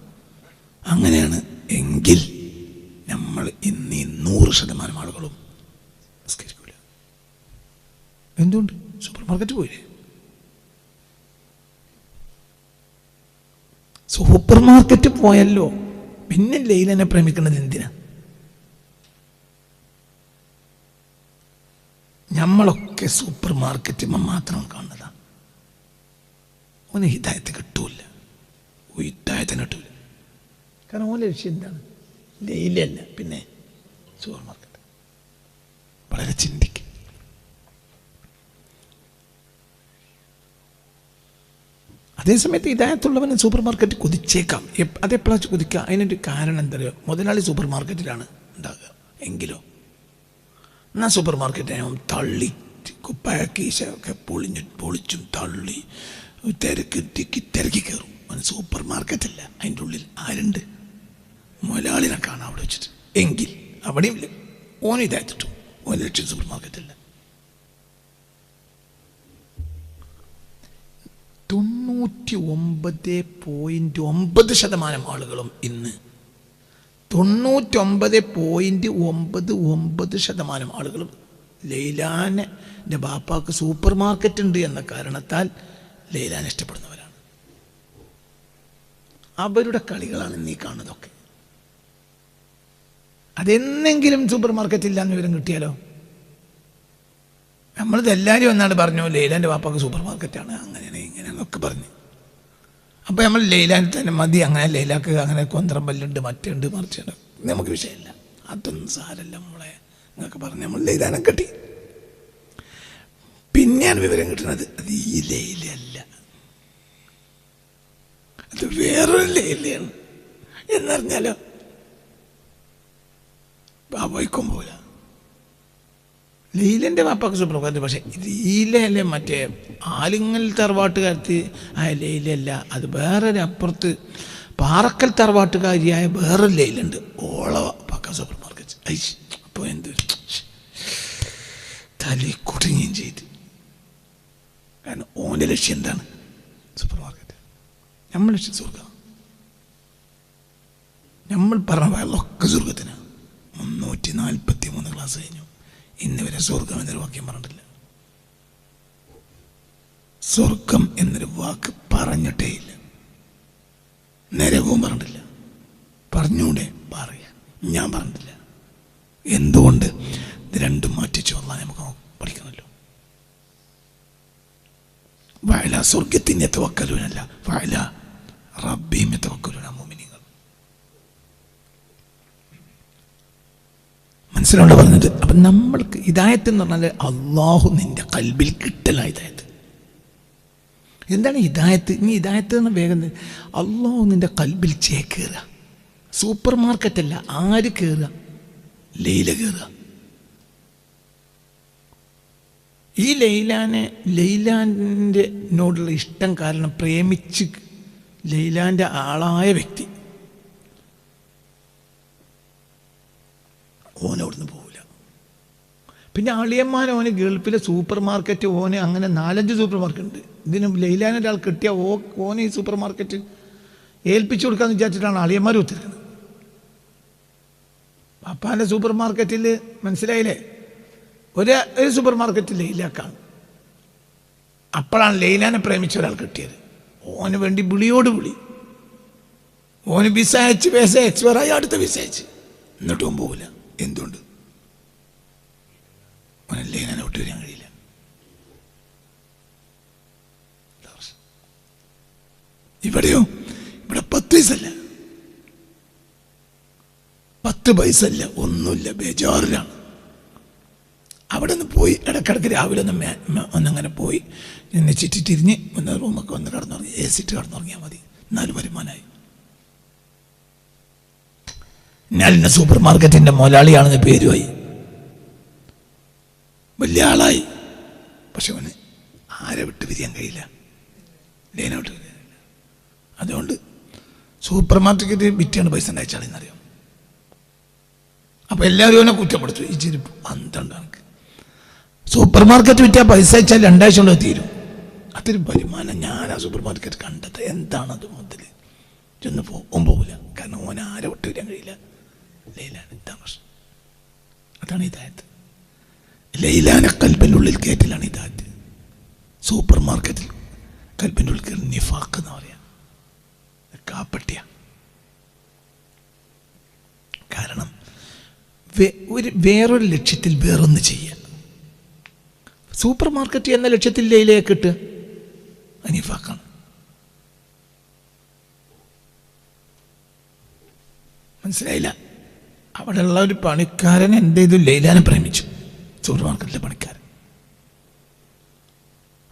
S1: അങ്ങനെയാണ് എങ്കിൽ നമ്മൾ ഇന്ന് 100% ആളുകളും നിസ്കരിക്കൂല. എന്തുകൊണ്ട്? സൂപ്പർ മാർക്കറ്റ് പോയില്ലേ? സൂപ്പർ മാർക്കറ്റ് പോയല്ലോ. പിന്നെ ലൈലനെ പ്രേമിക്കുന്നത് എന്തിനാ? നമ്മളൊക്കെ സൂപ്പർ മാർക്കറ്റ് മാത്രം കാണുന്നതാ. ഓന് ഹിദായത്ത് കിട്ടൂല, ഹിദായത്തിന് കിട്ടൂല. കാരണം ഓൻ്റെ ലക്ഷ്യം എന്താണ്? ലൈലല്ല, പിന്നെ സൂപ്പർ മാർക്കറ്റ്. വളരെ ചിന്തിക്കുക. അതേസമയത്ത് ഹിദായത്തുള്ളവന് സൂപ്പർ മാർക്കറ്റ് കുതിച്ചേക്കാം. അതെപ്പോഴാണ് കുതിക്കുക? അതിനൊരു കാരണം എന്താ പറയുക? മുതലാളി സൂപ്പർ മാർക്കറ്റിലാണ് ഉണ്ടാകുക എങ്കിലോ എന്നാൽ സൂപ്പർ മാർക്കറ്റിനെ തള്ളി കുപ്പായ കീശയൊക്കെ പൊളിച്ചും തള്ളി തിരക്കി കയറും. അവന് സൂപ്പർ മാർക്കറ്റല്ല, അതിൻ്റെ ഉള്ളിൽ ആരുണ്ട്? മുതലാളിനെ കാണാം അവിടെ വെച്ചിട്ട്. എങ്കിൽ അവിടെയും ഇല്ല, ഓന് ഹിദായത്തിട്ടു. ഓന് ലക്ഷ്യം സൂപ്പർ മാർക്കറ്റല്ല. 99.9% ആളുകളും ഇന്ന് 99.99% ആളുകളും ലൈലാൻ്റെ ബാപ്പാക്ക് സൂപ്പർ മാർക്കറ്റ് ഉണ്ട് എന്ന കാരണത്താൽ ലൈലാനെ ഇഷ്ടപ്പെടുന്നവരാണ്. അവരുടെ കളികളാണ് നീ കാണുന്നതൊക്കെ. അതെന്നെങ്കിലും സൂപ്പർ മാർക്കറ്റ് ഇല്ലാന്ന് വിവരം കിട്ടിയാലോ? നമ്മളിത് എല്ലാവരും എന്നാണ് പറഞ്ഞു ലൈലാൻ്റെ വാപ്പാക്ക് സൂപ്പർ മാർക്കറ്റാണ്, അങ്ങനെയാണ് ഇങ്ങനെയാണൊക്കെ പറഞ്ഞു. അപ്പോൾ നമ്മൾ ലൈലാൻ്റെ തന്നെ മതി, അങ്ങനെ ലൈലാക്ക് അങ്ങനെ കൊന്ത്രമ്പല്ലുണ്ട്, മറ്റുണ്ട്, മറിച്ചുണ്ട്, നമുക്ക് വിഷയമില്ല. അതൊന്നും സാരല്ല നമ്മളെ എന്നൊക്കെ പറഞ്ഞ് നമ്മൾ ലൈലാനെ കെട്ടി. പിന്നെയാണ് വിവരം കിട്ടുന്നത് അത് ഈ ലൈലയല്ല, അത് വേറൊരു ലൈലയാണ് എന്നറിഞ്ഞാലോ ബാബോയ്ക്കും പോലെ. ലൈലൻ്റെ വാപ്പാക്ക് സൂപ്പർ മാർക്കറ്റ്. പക്ഷേ ലൈലല്ലേ മറ്റേ ആലിങ്ങൽ തറവാട്ടുകാരത്ത് ആയ ലൈലല്ല, അത് വേറൊരു അപ്പുറത്ത് പാറക്കൽ തറവാട്ടുകാരിയായ വേറൊരു ലൈലുണ്ട്, ഓള വാപ്പാക്ക സൂപ്പർ മാർക്കറ്റ്. അപ്പോൾ എന്ത് തലി കുടുങ്ങുകയും ചെയ്ത്. കാരണം ഓൻ്റെ ലക്ഷ്യം എന്താണ്? Super market. നമ്മൾ ലക്ഷ്യം സ്വർഗം. നമ്മൾ പറഞ്ഞ വയലൊക്കെ സ്വർഗത്തിനാണ്. 343 ക്ലാസ് കഴിഞ്ഞു, ഇന്ന് വരെ സ്വർഗം എന്നൊരു വാക്യം പറഞ്ഞിട്ടില്ല. സ്വർഗം എന്നൊരു വാക്ക് പറഞ്ഞിട്ടേ ഇല്ല. നരകവും പറഞ്ഞിട്ടില്ല. പറഞ്ഞൂടെ? പറയാം. ഞാൻ പറഞ്ഞിട്ടില്ല. എന്തുകൊണ്ട്? ഇത് രണ്ടും മാറ്റിച്ചോളാൻ നമുക്ക് പഠിക്കണമല്ലോ. വയല സ്വർഗത്തിൻ്റെ തവക്കലൂനല്ല, വയല റബ്ബിയും തവക്കലൂന മോമിനി.
S3: മനസ്സിലുണ്ടോ പറഞ്ഞത്? അപ്പം നമ്മൾക്ക് ഹിദായത്ത് എന്ന് പറഞ്ഞാൽ അള്ളാഹു നിൻ്റെ കൽബിൽ കിട്ടലാണ് ഹിദായത്ത്. എന്താണ് ഹിദായത്ത്? ഇനി ഹിദായത്ത് എന്ന് വേഗം അള്ളാഹു നിൻ്റെ കൽബിൽ ചേക്കേറുക. സൂപ്പർ മാർക്കറ്റല്ല, ആര് കയറുക? ലൈല കയറുക. ഈ ലൈലാൻ്റെ നോടുള്ള ഇഷ്ടം കാരണം പ്രേമിച്ച് ലൈലാൻ്റെ ആളായ വ്യക്തി ഓനവിടുന്ന് പോവില്ല. പിന്നെ അളിയന്മാർ ഓന് ഗൾഫിലെ സൂപ്പർ മാർക്കറ്റ് ഓന് അങ്ങനെ 4-5 സൂപ്പർ മാർക്കറ്റ് ഉണ്ട്. ഇതിന് ലൈലാനെ ഒരാൾ കിട്ടിയ ഓന് ഈ സൂപ്പർ മാർക്കറ്റ് ഏൽപ്പിച്ചു കൊടുക്കാമെന്ന് വിചാരിച്ചിട്ടാണ് അളിയന്മാർ ഒത്തിരിക്കുന്നത്. പാപ്പാൻ്റെ സൂപ്പർ മാർക്കറ്റിൽ മനസ്സിലായില്ലേ, ഒരു സൂപ്പർ മാർക്കറ്റ് ലൈലാക്കാണ്. അപ്പോഴാണ് ലൈലാനെ പ്രേമിച്ച ഒരാൾ കിട്ടിയത്. ഓന് വേണ്ടി വിളിയോട് വിളി. ഓന് വിസ അയച്ച് വിസ എക്സ്പയറായി അടുത്ത വിസ അയച്ച്, എന്നിട്ടും പോകില്ല. എന്തുകൊണ്ട്? ഓനെ ലൈലാനെ വിട്ട് വരാൻ കഴിയില്ല. ഇവിടെയോ, ഇവിടെ 10 പൈസല്ല, 10 പൈസല്ല, ഒന്നുമില്ല, ബേജാറിലാണ്. അവിടെ നിന്ന് പോയി ഇടയ്ക്കിടയ്ക്ക് രാവിലെ ഒന്നങ്ങനെ പോയി എന്നെ ചുറ്റിത്തിരിഞ്ഞ് ഒന്ന് റൂമൊക്കെ വന്ന് കിടന്നുറങ്ങി, AC ഇട്ട് കിടന്നുറങ്ങിയാൽ മതി, 4 വരുമാനമായി. ഞാൻ ഇന്ന സൂപ്പർ മാർക്കറ്റിൻ്റെ മുതലാളിയാണെന്ന് പേരുമായി, വലിയ ആളായി. പക്ഷെ അവന് ആരെ വിട്ട് പിരിയാൻ കഴിയില്ല, ലൈന വിട്ട് പിരിയാൻ കഴിയില്ല. അതുകൊണ്ട് സൂപ്പർ മാർക്കറ്റ് വിറ്റാണ് പൈസ ഉണ്ടായിച്ചാളെന്നറിയാം. അപ്പോൾ എല്ലാവരും അവനെ കുറ്റപ്പെടുത്തു. ഈ ചെരുപ്പ് അന്തണ്ട് എനിക്ക് സൂപ്പർ മാർക്കറ്റ് വിറ്റാൽ പൈസ അയച്ചാൽ 2 ആഴ്ച കൊണ്ട് തീരും. അതൊരു വരുമാനം. ഞാൻ ആ സൂപ്പർ മാർക്കറ്റ് കണ്ടത് എന്താണത് മുതൽ ചെന്ന് പോകില്ല. കാരണം ഓൻ ആരെ വിട്ട് വരാൻ കഴിയില്ല. ലൈലാൻ ഇതാണ് പ്രശ്നം. അതാണ് ഹിദായത്ത്. ലൈലാനെ കൽബിൻ്റെ ഉള്ളിൽ കയറ്റലാണ് ഹിദായത്ത്. സൂപ്പർ മാർക്കറ്റിൽ കൽബിൻ്റെ ഉള്ളിൽ കയറി നിഫാഖ് എന്ന് പറയാം, കാപ്പട്ടിയ. കാരണം വേറൊരു ലക്ഷ്യത്തിൽ വേറൊന്ന് ചെയ്യുക. സൂപ്പർ മാർക്കറ്റ് എന്ന ലക്ഷ്യത്തിൽ ലൈലയെ കിട്ടുക നിഫാഖാണ്. മനസ്സിലായില്ല? അവിടെയുള്ള ഒരു പണിക്കാരൻ എന്ത് ചെയ്തു? ലൈലാനെ പ്രേമിച്ചു. സൂപ്പർ മാർക്കറ്റിലെ പണിക്കാരൻ.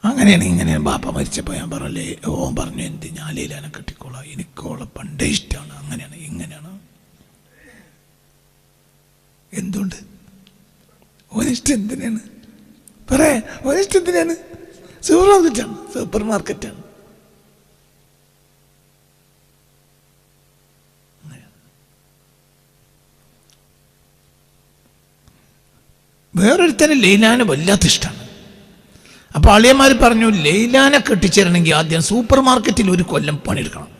S3: അങ്ങനെയാണ് ഇങ്ങനെയാണ്. ബാപ്പ മരിച്ചപ്പോൾ ഞാൻ പറഞ്ഞല്ലേ, ഓൻ പറഞ്ഞു എന്ത് ഞാൻ ലൈലാനെ കെട്ടിക്കോളാം, എനിക്കോളെ പണ്ടേ ഇഷ്ടമാണ്, അങ്ങനെയാണ് ഇങ്ങനെയാണ്. എന്തുകൊണ്ട്? ഓനിഷ്ടം എന്തിനാണ്? പറയാ, ഓനിഷ്ടം എന്തിനാണ്? സൂപ്പർ മാർക്കറ്റാണ്, സൂപ്പർ മാർക്കറ്റാണ്. വേറൊരുത്തന് ലൈലാനെ വല്ലാത്ത ഇഷ്ടമാണ്. അപ്പോൾ അളിയന്മാർ പറഞ്ഞു, ലൈലാനെ കെട്ടിച്ചേരണമെങ്കിൽ ആദ്യം സൂപ്പർ മാർക്കറ്റിൽ 1 കൊല്ലം പണിയെടുക്കണം,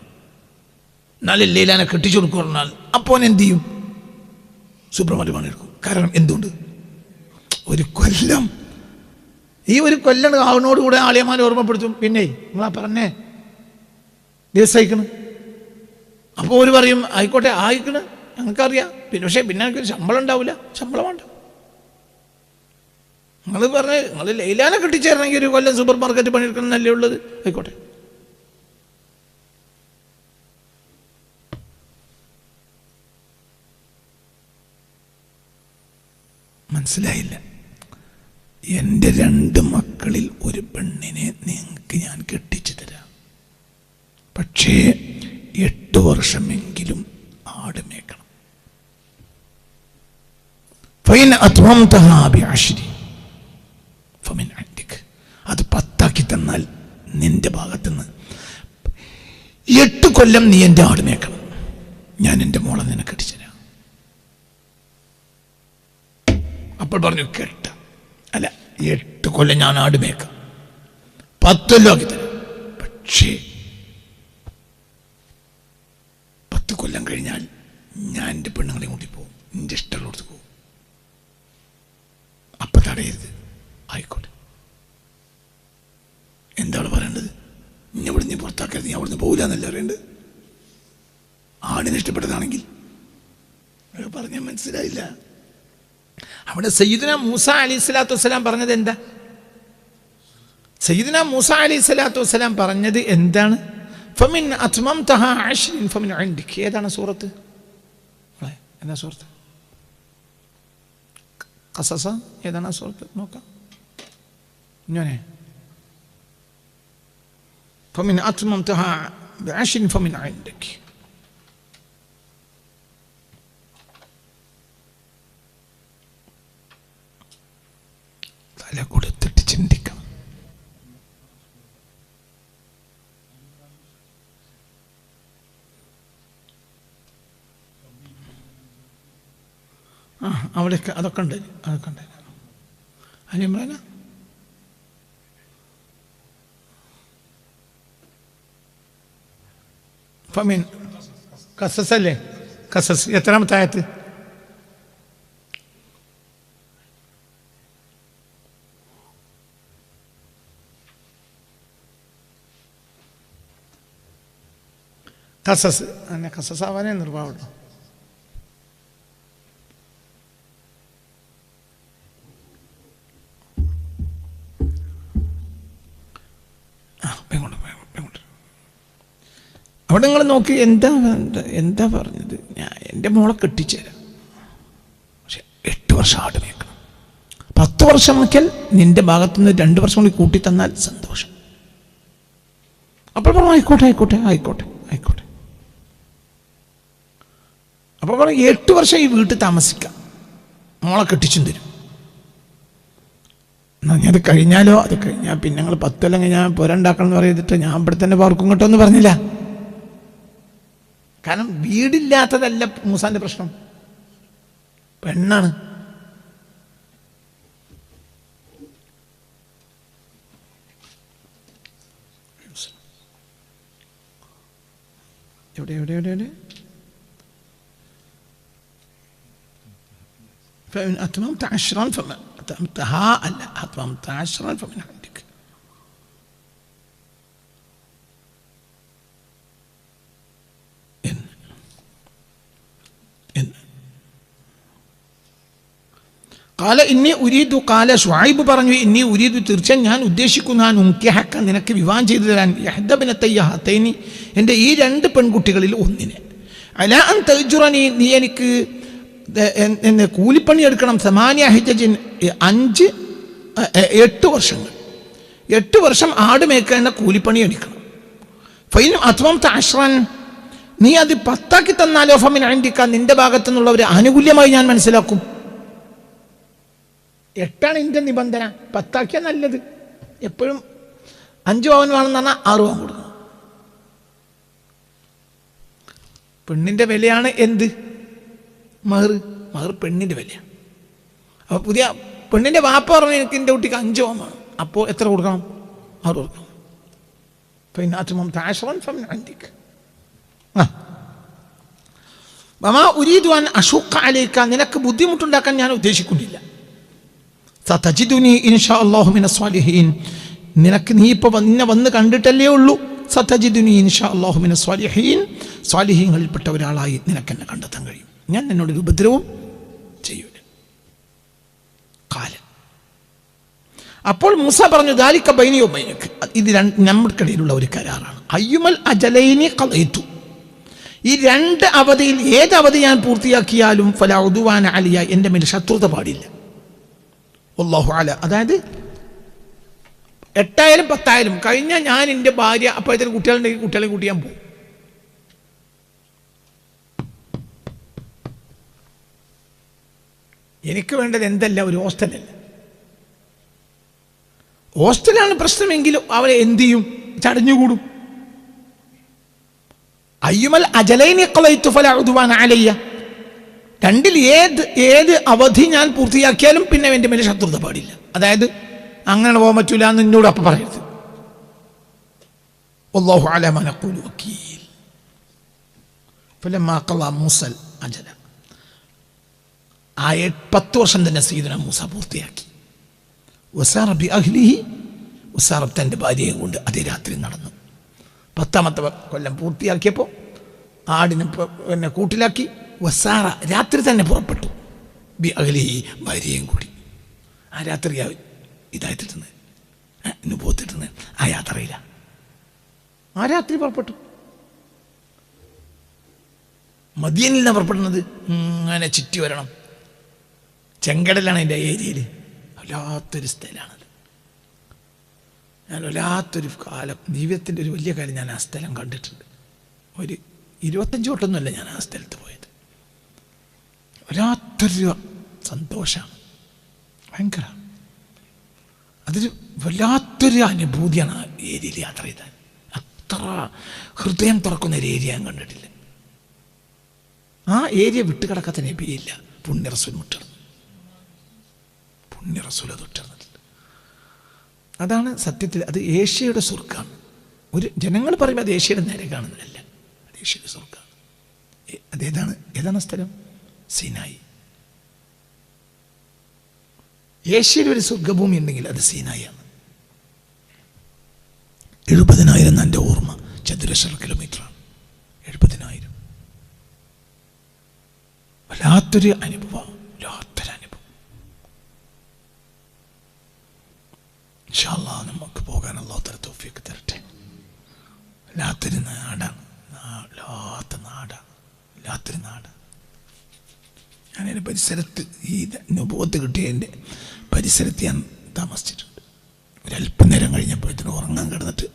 S3: എന്നാലും ലൈലാനെ കെട്ടിച്ചു കൊടുക്കുക പറഞ്ഞാൽ അപ്പോൾ എന്ത് ചെയ്യും? സൂപ്പർ മാർക്കറ്റ് പണിയെടുക്കും. കാരണം എന്തുകൊണ്ട്? 1 കൊല്ലം. ഈ 1 കൊല്ലം അവനോടുകൂടെ ആളിയന്മാരെ ഓർമ്മപ്പെടുത്തും. പിന്നെ നിങ്ങളാ പറഞ്ഞേ ദിവസം അയക്കണം. അപ്പോൾ ഒരു പറയും ആയിക്കോട്ടെ ആയിക്കണ്, ഞങ്ങൾക്കറിയാം. പക്ഷേ പിന്നെ എനിക്ക് ശമ്പളം ഉണ്ടാവില്ല. ശമ്പളം വേണ്ട. നിങ്ങൾ പറഞ്ഞ് നിങ്ങൾ ലൈലാനെ കെട്ടിച്ചേരണമെങ്കിൽ 1 കൊല്ലം സൂപ്പർ മാർക്കറ്റ് പണിയെടുക്കണം എന്നല്ലേ ഉള്ളത്. ആയിക്കോട്ടെ. മനസ്സിലായില്ല? എൻ്റെ 2 മക്കളിൽ ഒരു പെണ്ണിനെ നിങ്ങൾക്ക് ഞാൻ കെട്ടിച്ചു തരാം, പക്ഷേ 8 വർഷമെങ്കിലും ആട് മേക്കണം. ഫൈൻ അത്മംതഹാ ബിഅശ്രി ഫമിൻ ഇൻദിക്. അത് 10 തന്നാൽ നിന്റെ ഭാഗത്തുനിന്ന് 8 കൊല്ലം നീ എൻ്റെ ആട് മേക്കണം, ഞാൻ എൻ്റെ മോളെ നിനക്ക് കെട്ടിച്ചു തരാം. അപ്പോൾ പറഞ്ഞു കേട്ട അല്ല, 8 കൊല്ലം ഞാൻ ആട് മേക്കാം, 10 കൊല്ലം ആക്കി തരാം. പക്ഷേ 10 കൊല്ലം കഴിഞ്ഞാൽ ഞാൻ എൻ്റെ പെണ്ണുങ്ങളെ കൂട്ടി പോകും, എൻ്റെ ഇഷ്ടമുള്ളടത്ത് പോകും. അപ്പം തടയരുത്. ആയിക്കോട്ടെ. എന്താണ് പറയേണ്ടത്? ഇനി അവിടെ നീ പുറത്താക്കരുത്, ഞാൻ അവിടുന്ന് പോകില്ല എന്നല്ല പറയേണ്ടത്. ആടിനെ ഇഷ്ടപ്പെട്ടതാണെങ്കിൽ പറഞ്ഞാൽ മനസ്സിലായില്ല. അവിടെ സയ്യിദുന മൂസ അലൈഹി സ്വലാത്തു വസ്സലാം പറഞ്ഞത് എന്താ? സയ്യിദുന മൂസ അലൈഹി സ്വലാത്തു വസ്സലാം പറഞ്ഞത് എന്താണ്? ഫമിൻ അത്മംതഹാ അശ്രിൻ ഫമിൻ ഇൻദിക്. ഏതാണ് സൂറത്ത്? എന്താ സൂറത്ത്? ഖസസ ഏതാണ് ആ സൂറത്ത് നോക്കാം. ഇങ്ങനെ فمن أتممتها بعشر فمن عندك. തല കൊടുത്തിട്ട് ചിന്തിക്കണം. അവിടെയൊക്കെ അതൊക്കെ ഉണ്ട്, അതൊക്കെ ഉണ്ട്. അനിമ്രാന ഫമിൻ ഖസസ് അല്ലേ? ഖസസ് എത്രാമത്തെ ആയത്ത്? ഖസസ് അങ്ങനെ ഖസസ് ആവാനേ നിർവാഹമുള്ളൂ. അവിടെ നിങ്ങൾ നോക്കി എന്താ പറഞ്ഞത്? ഞാൻ എൻ്റെ മോളെ കെട്ടിച്ചേരാം, പക്ഷെ 8 വർഷം ആട് മേക്കണം. 10 വർഷമാക്കിയാൽ നിന്റെ ഭാഗത്തുനിന്ന് 2 വർഷം കൂടി കൂട്ടി തന്നാൽ സന്തോഷം. അപ്പോൾ പറഞ്ഞു ആയിക്കോട്ടെ ആയിക്കോട്ടെ ആയിക്കോട്ടെ ആയിക്കോട്ടെ. അപ്പോൾ പറഞ്ഞു 8 വർഷം ഈ വീട്ടിൽ താമസിക്കാം, മോളെ കെട്ടിച്ചും തരും. എന്നാൽ ഞാൻ അത് കഴിഞ്ഞാലോ? അത് കഴിഞ്ഞാൽ പിന്നെ ഞങ്ങൾ 10 അല്ലെങ്കിൽ ഞാൻ പുരണ്ടാക്കണം എന്ന് പറയിച്ചിട്ട് ഞാൻ ഇവിടെ തന്നെ പാർക്കും കേട്ടോ എന്ന് പറഞ്ഞില്ല. കാരണം വീടില്ലാത്തതല്ല മൂസാന്റെ പ്രശ്നം, പെണ്ണാണ്. എവിടെ എവിടെ എവിടെ എവിടെ فإن أتممت 10 فمن أتممتها ألا أتممت 10 فمن عندك. قال إني أريد قال شعيب പറഞ്ഞു إني أريد തീർച്ചയായും ഞാൻ ഉദ്ദേശിക്കുന്നു ഞാൻ ഉൻകിഹക നിനക്ക് വിവാഹം ചെയ്തു തരാൻ ഇഹ്ദ ബനതയ്യ ഹതൈനി എൻ്റെ ഈ 2 പെൺകുട്ടികളിൽ ഒന്നിനെ അലാ അൻ തജ്റനി നീ എനിക്ക് കൂലിപ്പണി എടുക്കണം 8 ഹിജജിൻ 8 വർഷങ്ങൾ 8 വർഷം ആട് മേയ്ക്കുന്ന കൂലിപ്പണി എടുക്കണം. ഫൈൻ അത്മംത 10 നീ അത് 10 തന്നാലോ ഫമിൻ ഇൻദിക നിന്റെ ഭാഗത്തു നിന്നുള്ള ഒരു ആനുകൂല്യമായി ഞാൻ മനസ്സിലാക്കും. 8 എൻ്റെ നിബന്ധന, 10 നല്ലത്. എപ്പോഴും 5 പവൻ വേണമെന്ന് പറഞ്ഞാൽ 6 പവൻ കൊടുക്കണം. പെണ്ണിൻ്റെ വിലയാണ് എന്ത്? മഹർ. മഹർ പെണ്ണിൻ്റെ വിലയാണ്. അപ്പോൾ പുതിയ പെണ്ണിൻ്റെ വാപ്പ പറഞ്ഞു എനിക്ക് എൻ്റെ കുട്ടിക്ക് 5 പവൻ വേണം, അപ്പോൾ എത്ര കൊടുക്കണം? 6 കൊടുക്കണം. പിന്നെ അത്മംത 10 ഫമിൻ ഇൻദിക. വമാ ഉരീദു അൻ അശുഖ അലൈക നിനക്ക് ബുദ്ധിമുട്ടുണ്ടാക്കാൻ ഞാൻ ഉദ്ദേശിക്കുന്നില്ല. സതജിദുനി ഇൻഷാ അല്ലാഹു മിന സ്വാലിഹീൻ നിനക്ക് നീ ഇപ്പോൾ നിന്നെ വന്ന് കണ്ടിട്ടല്ലേ ഉള്ളൂ. സതജിദുനി ഇൻഷാ അല്ലാഹു മിന സ്വാലിഹീൻ സ്വാലിഹീങ്ങളിൽപ്പെട്ട ഒരാളായി നിനക്ക് എന്നെ കണ്ടെത്താൻ കഴിയും. ഞാൻ നിന്നോടൊരു ഉപദ്രവവും ചെയ്യൂല. കാലം അപ്പോൾ മൂസ പറഞ്ഞു ദാലിക ബൈനി വ ബൈനക ഇത് നമ്മൾക്കിടയിലുള്ള ഒരു കരാറാണ്. അയ്യുമൽ അജലൈനി ഖളൈതു ഈ 2 അവധിയിൽ ഏത് അവധി ഞാൻ പൂർത്തിയാക്കിയാലും ഫലാ ഉദ്വാന അലിയ എൻ്റെ മേൽ ശത്രുത പാടില്ല. വല്ലാഹു അല അതായത് 8 ആയാലും 10 ആയാലും കഴിഞ്ഞാൽ ഞാൻ എൻ്റെ ഭാര്യ അപ്പോഴത്തേന് കുട്ടികളുണ്ടെങ്കിൽ കുട്ടികളെ കൂട്ടി ഞാൻ പോകും. എനിക്ക് വേണ്ടത് എന്തല്ല ഒരു ഹോസ്റ്റലല്ല. ഹോസ്റ്റലാണ് പ്രശ്നമെങ്കിലും അവരെ എന്ത് ചെയ്യും? ചടഞ്ഞുകൂടും. അയ്യുമൽ അജലൈനി ഖളൈതു ഫലാ ഉദ്വാന അലയ്യ 2 ഏത് അവധി ഞാൻ പൂർത്തിയാക്കിയാലും പിന്നെ എൻ്റെ മേലെ ശത്രുത പാടില്ല. അതായത് അങ്ങനെ പോകാൻ പറ്റൂല എന്ന് എന്നോട് അപ്പം പറയരുത്. വല്ലാഹു അലാ മാ നഖൂലു വക്കീൽ. ഫലമ്മാ ഖളാ മൂസൽ അജല 10 വർഷം തന്നെ സയ്യിദുന മൂസ പൂർത്തിയാക്കി. വസാറ ബി അഹ്ലിഹി വസാറ തൻ്റെ ഭാര്യയും കൊണ്ട് അതേ രാത്രി നടന്നു. 10ാമത്തെ കൊല്ലം പൂർത്തിയാക്കിയപ്പോൾ ആടിനെ പിന്നെ കൂട്ടിലാക്കി. വസാറ രാത്രി തന്നെ പുറപ്പെട്ടു. ബി അഹ്ലിഹി ഭാര്യയും കൂടി. ആ രാത്രി ഇതായിട്ടിരുന്ന് നുബൂവത്തിരുന്ന് ആ യാത്രയില്ല. ആ രാത്രി പുറപ്പെട്ടു. മദിയനിൽ നിന്ന് പുറപ്പെടുന്നത് ഇങ്ങനെ ചുറ്റി വരണം. ചെങ്കടലാണ് എൻ്റെ ഏരിയയിൽ. വല്ലാത്തൊരു സ്ഥലമാണത്. ഞാൻ വല്ലാത്തൊരു കാലം, ജീവിതത്തിൻ്റെ ഒരു വലിയ കാര്യം ഞാൻ ആ സ്ഥലം കണ്ടിട്ടുണ്ട്. ഒരു 25 വട്ടമൊന്നുമല്ല ഞാൻ ആ സ്ഥലത്ത് പോയത്. വല്ലാത്തൊരു സന്തോഷമാണ്, ഭയങ്കര. അതൊരു വല്ലാത്തൊരു അനുഭൂതിയാണ് ആ ഏരിയയിൽ യാത്ര ചെയ്താൽ. അത്ര ഹൃദയം തുറക്കുന്ന ഒരു ഏരിയ ഞാൻ കണ്ടിട്ടില്ല. ആ ഏരിയ വിട്ടുകിടക്കാത്ത നബിയില്ല. പുണ്യ റസൂൽ മുട്ടിടന്നു, പുണ്യ റസൂൽ അത് വിട്ടിരുന്നിട്ടില്ല. അതാണ് സത്യത്തിൽ അത് ഏഷ്യയുടെ സ്വർഗ്ഗമാണ്. ഒരു ജനങ്ങൾ പറയുമ്പോൾ അത് ഏഷ്യയുടെ നരകാണെന്നല്ല, അത് ഏഷ്യയുടെ സ്വർഗ്ഗമാണ്. ഏതാണ് സ്ഥലം? സീനായി. ഏഷ്യയിൽ ഒരു സ്വർഗ്ഗഭൂമി ഉണ്ടെങ്കിൽ അത് സീനായിയാണ്. 70,000 എന്ന എൻ്റെ ഓർമ്മ, ചതുരശ്ര കിലോമീറ്ററാണ് 70,000. വല്ലാത്തൊരു അനുഭവം, വല്ലാത്തൊരു അനുഭവം. ഇൻഷാ അല്ലാഹ് നമുക്ക് പോകാൻ അല്ലാഹു തആല തൗഫീഖ് തരട്ടെ. വല്ലാത്തൊരു നാടാണ്, വല്ലാത്തൊരു നാട്. ഞാനതിൻ്റെ പരിസരത്ത്, ഈ അനുഭവത്ത് കിട്ടിയതിൻ്റെ പരിസരത്ത് ഞാൻ താമസിച്ചിട്ടുണ്ട്. ഒരല്പനേരം കഴിഞ്ഞപ്പോഴത്തേന് ഉറങ്ങാൻ കിടന്നിട്ട്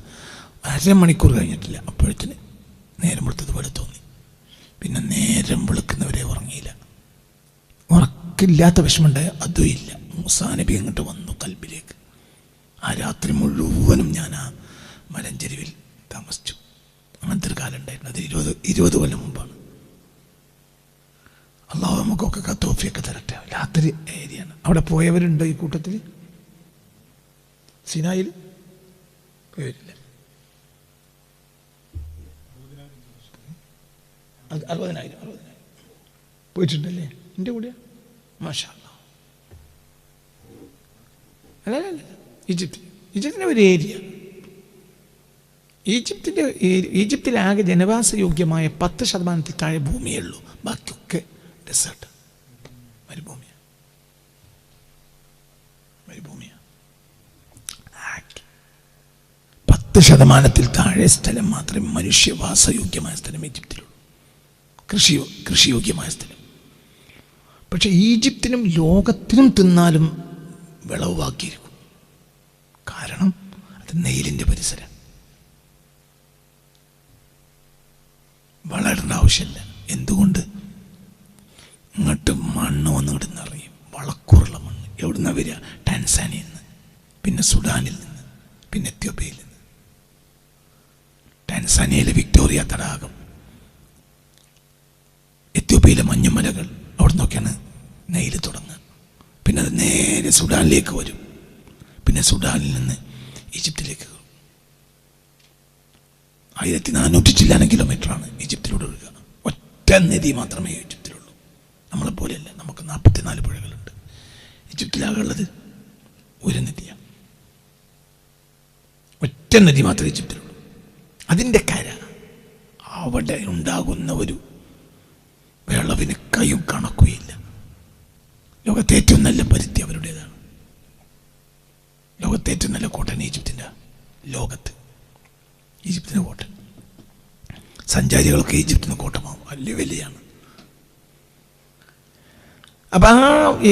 S3: 1/2 മണിക്കൂർ കഴിഞ്ഞിട്ടില്ല, അപ്പോഴത്തേന് നേരം വെളുത്തതുപോലെ തോന്നി. പിന്നെ നേരം വെളുക്കുന്നവരെ ഉറങ്ങിയില്ല. ഉറക്കില്ലാത്ത വിഷമമുണ്ടായ അതും ഇല്ല. മൂസാ നബി അങ്ങോട്ട് വന്നു കൽബിലേക്ക്. ആ രാത്രി മുഴുവനും ഞാൻ ആ മലഞ്ചെരുവിൽ താമസിച്ചു. അങ്ങനത്തെ ഒരു കാലം ഉണ്ടായിരുന്നു. അത് 20 കൊല്ലം മുമ്പാണ്. അള്ളാഹു നമുക്കൊക്കെ തൗഫീഖ് തരട്ടെ. വല്ലാത്തൊരു ഏരിയയാണ്. അവിടെ പോയവരുണ്ടോ ഈ കൂട്ടത്തിൽ? സിനായിൽ പോയവരില്ല. 60,000 പോയിട്ടുണ്ടല്ലേ എൻ്റെ കൂടെ? മാഷാ അല്ലാഹ്. അല്ല, ഈജിപ്തിൻ്റെ ഒരു ഏരിയ. ഈജിപ്തിലാകെ ജനവാസയോഗ്യമായ 10% താഴെ ഭൂമിയേ ഉള്ളൂ. ബാക്കിയൊക്കെ ഡെസേർട്ട്, മരുഭൂമിയാണ്. 10% താഴെ സ്ഥലം മാത്രമേ മനുഷ്യവാസയോഗ്യമായ സ്ഥലം ഈജിപ്തിലുള്ളൂ, കൃഷിയോഗ്യമായ സ്ഥലം. പക്ഷെ ഈജിപ്തിനും ലോകത്തിനും തിന്നാലും വിളവ് ബാക്കിയിരിക്കും. കാരണം അത് നെയിലിൻ്റെ പരിസരം, വളരേണ്ട ആവശ്യമില്ല. എന്തുകൊണ്ട്? ഇങ്ങോട്ട് മണ്ണ് വന്നിട്ട് നിറയും, വളക്കൂറുള്ള മണ്ണ്. എവിടുന്ന വരിക? ടാൻസാനിയിൽ നിന്ന്, പിന്നെ സുഡാനിൽ നിന്ന്, പിന്നെ എത്യോപ്യയിൽ നിന്ന്. ടാൻസാനിയയിലെ വിക്ടോറിയ തടാകം, എത്യോപ്യയിലെ മഞ്ഞുമലകൾ, അവിടെ നിന്നൊക്കെയാണ് നെയ്ൽ തുടങ്ങുക. പിന്നെ അത് നേരെ സുഡാനിലേക്ക് വരും. പിന്നെ സുഡാനിൽ നിന്ന് ഈജിപ്തിലേക്ക് 1400 ചില്ലാനം കിലോമീറ്ററാണ് ഈജിപ്തിലൂടെ ഒഴുകുക. ഒറ്റ നദി മാത്രമേ ഈജിപ്തിലുള്ളൂ. നമ്മളെപ്പോലെയല്ല, നമുക്ക് 44 പുഴകളുണ്ട്. ഈജിപ്തിലാകുള്ളത് ഒരു നദിയാണ്, ഒറ്റ നദി മാത്രമേ ഈജിപ്തിലുള്ളൂ. അതിൻ്റെ കര, അവിടെ ഉണ്ടാകുന്ന ഒരു വിളവിന് കയ്യും കണക്കുകയില്ല. ലോകത്തെ ഏറ്റവും നല്ല പരുത്തി അവരുടേതാണ്. ലോകത്തെ ഏറ്റവും നല്ല കോട്ടൺ ഈജിപ്തിൻ്റെ, ഈജിപ്തിൻ്റെ കോട്ടൺ. സഞ്ചാരികൾക്ക് ഈജിപ്തിന് കോട്ടമാവും, വലിയ വിലയാണ്. അപ്പം ആ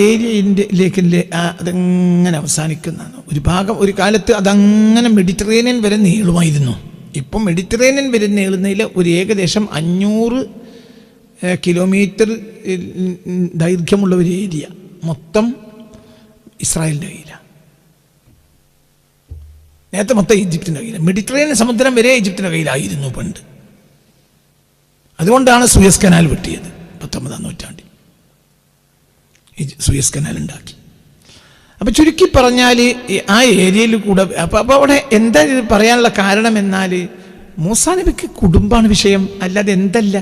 S3: ഏരിയയിലേക്ക് അതങ്ങനെ അവസാനിക്കുന്നതാണ്. ഒരു ഭാഗം, ഒരു കാലത്ത് അതങ്ങനെ മെഡിറ്ററേനിയൻ വരെ നീളുമായിരുന്നു. ഇപ്പം മെഡിറ്ററേനിയൻ വരെ നീളുന്നതിൽ ഒരു ഏകദേശം 500 കിലോമീറ്റർ ദൈർഘ്യമുള്ള ഒരു ഏരിയ മൊത്തം ഇസ്രായേലിൻ്റെ കയ്യിലാണ്. നേരത്തെ മൊത്തം ഈജിപ്തിൻ്റെ കയ്യിലാണ്. മെഡിറ്ററേനിയൻ സമുദ്രം വരെ ഈജിപ്തിൻ്റെ കയ്യിലായിരുന്നു പണ്ട്. അതുകൊണ്ടാണ് സൂയസ് കനാൽ വെട്ടിയത് 19-ാം നൂറ്റാണ്ടിൽ. സൂയസ് കനാൽ ഉണ്ടാക്കി. അപ്പം ചുരുക്കി പറഞ്ഞാൽ ആ ഏരിയയിൽ കൂടെ അപ്പോൾ അവിടെ എന്താ ഇത് പറയാനുള്ള കാരണം എന്നാൽ, മൂസാ നബിക്ക് കുടുംബമാണ് വിഷയം, അല്ലാതെ എന്തല്ല,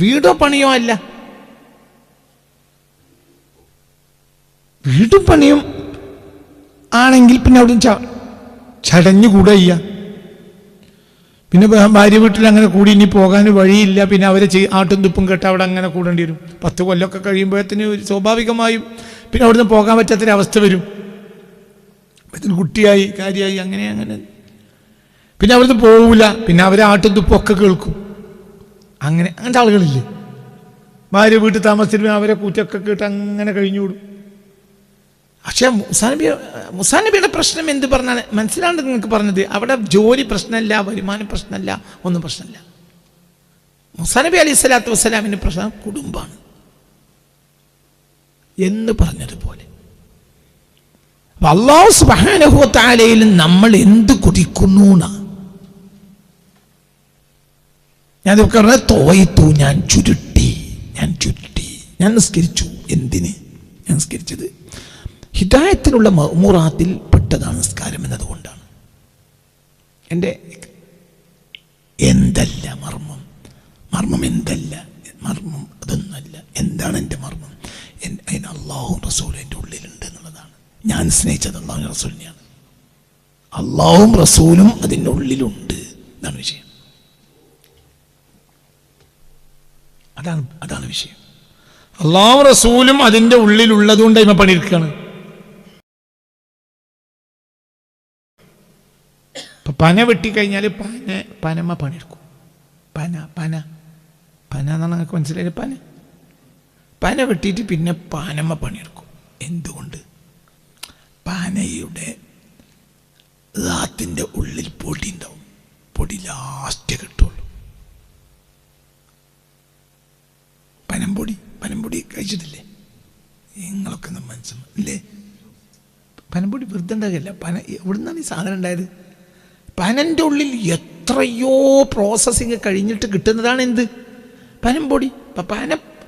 S3: വീടോ പണിയോ അല്ല. വീടും പണിയും ആണെങ്കിൽ പിന്നെ അവിടെ ചടഞ്ഞുകൂടെ ചെയ്യാം. പിന്നെ ഭാര്യ വീട്ടിൽ അങ്ങനെ കൂടി ഇനി പോകാൻ വഴിയില്ല. പിന്നെ അവരെ ആട്ടും തുപ്പും കേട്ട് അവിടെ അങ്ങനെ കൂടേണ്ടി വരും. 10 കൊല്ലമൊക്കെ കഴിയുമ്പോഴത്തേന് സ്വാഭാവികമായും പിന്നെ അവിടുന്ന് പോകാൻ പറ്റാത്തൊരവസ്ഥ വരും. ഇതിന് കുട്ടിയായി കാര്യമായി അങ്ങനെ പിന്നെ അവിടുന്ന് പോവില്ല. പിന്നെ അവരെ ആട്ടും തുപ്പൊക്കെ കേൾക്കും. അങ്ങനത്തെ ആളുകളില്ലേ?
S1: ഭാര്യ വീട്ടിൽ താമസിച്ചിട്ട് അവരെ കൂറ്റൊക്കെ കേട്ട് അങ്ങനെ കഴിഞ്ഞുകൂടും.
S3: പക്ഷേ മുസാനബിയുടെ പ്രശ്നം എന്ത് പറഞ്ഞാൽ മനസ്സിലാണ്ട് നിങ്ങൾക്ക് പറഞ്ഞത്, അവിടെ ജോലി പ്രശ്നമല്ല, വരുമാനം പ്രശ്നമല്ല, ഒന്നും പ്രശ്നമല്ല. മുസാനബി അലൈഹി സ്വലാത്തു വസ്സലാമിൻ്റെ പ്രശ്നം കുടുംബമാണ് എന്ന് പറഞ്ഞതുപോലെ അല്ലാഹു സുബ്ഹാനഹു വ തആലയിൽ നമ്മൾ എന്ത് കൊതിക്കുന്നു എന്നാണ്. ഞാൻ തോയ്ത്തു, ഞാൻ ചുരുട്ടി, ഞാൻ നിസ്കരിച്ചു. എന്തിന് ഞാൻ നിസ്കരിച്ചത്? ഹിദായത്തിനുള്ള മഅ്മൂറാത്തിൽ പെട്ടതാണ് നിസ്കാരം എന്നതുകൊണ്ടാണ്. എൻ്റെ എന്തല്ല മർമ്മം എന്തല്ല മർമ്മം, അതൊന്നുമല്ല. എന്താണ് എൻ്റെ മർമ്മം? അതിന് അള്ളാഹും റസൂലും എൻ്റെ ഉള്ളിലുണ്ട് എന്നുള്ളതാണ്. ഞാൻ സ്നേഹിച്ചത് അള്ളാഹും റസൂലിനെയാണ്. അള്ളാഹും റസൂലും അതിൻ്റെ ഉള്ളിലുണ്ട് എന്നാണ് വിഷയം. അതാണ് വിഷയം.
S1: അള്ളാഹു റസൂലും അതിൻ്റെ ഉള്ളിലുള്ളതുകൊണ്ട് ഇവ പണിയെടുക്കുകയാണ്. ഇപ്പം പന വെട്ടിക്കഴിഞ്ഞാൽ പനമ്മ പണിയെടുക്കും. പന എന്നാണ് നിങ്ങൾക്ക് മനസ്സിലായത്. പന വെട്ടിയിട്ട് പിന്നെ പനമ്മ പണിയെടുക്കും. എന്തുകൊണ്ട്? പനയുടെ റാത്തിൻ്റെ ഉള്ളിൽ പൊടി ഉണ്ടാവും. പൊടി ലാസ്റ്റ് കിട്ടുള്ളൂ. പനംപൊടി കഴിച്ചിട്ടില്ലേ നിങ്ങളൊക്കെ? മനസ്സിലല്ലേ? പനംപൊടി വെറുതെ ഉണ്ടാകില്ല. എവിടെ നിന്നാണ് ഈ സാധനം ഉണ്ടായത്? പനൻ്റെ ഉള്ളിൽ എത്രയോ പ്രോസസ്സിങ് കഴിഞ്ഞിട്ട് കിട്ടുന്നതാണ് എന്ത്? പനംപൊടി.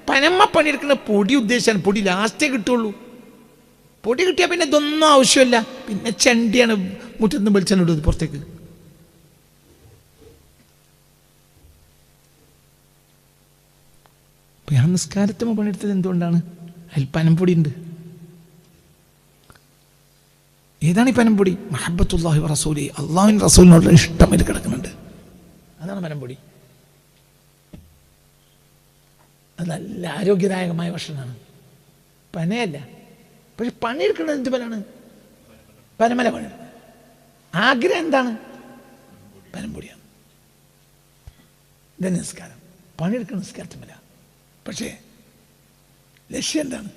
S1: പനമ്മ പണിയെടുക്കുന്ന പൊടി ഉദ്ദേശിച്ചാണ്. പൊടി ലാസ്റ്റേ കിട്ടുള്ളൂ. പൊടി കിട്ടിയാൽ പിന്നെ ഇതൊന്നും ആവശ്യമില്ല. പിന്നെ ചണ്ടിയാണ് മുറ്റത്ത് വെളിച്ചെണ്ണ ഇടുന്നത് പുറത്തേക്ക്. ഞാൻ നിസ്കാരത്തിന് പണിയെടുത്തത് എന്തുകൊണ്ടാണ്? അതിൽ പനംപൊടി ഉണ്ട്. ഏതാണ് ഈ പനംപൊടി? മഹബ്ബത്തുല്ലാഹി വ റസൂലി, അള്ളാഹുവിൻ്റെ റസൂലിനോടുള്ള ഇഷ്ടം അതിൽ കിടക്കുന്നുണ്ട്. അതാണ് പനംപൊടി. അത് നല്ല ആരോഗ്യദായകമായ ഭക്ഷണമാണ്. പനയല്ല. പക്ഷെ പണിയെടുക്കുന്നത് എന്ത് പനാണ്? പനമല പണിയെടുക്കുന്നത്. ആഗ്രഹം എന്താണ്? പനംപൊടിയാണ്. ഇതന്നെ നിസ്കാരം. പണിയെടുക്കുന്ന നിസ്കാരത്തിമല. പക്ഷേ ലക്ഷ്യം എന്താണ്?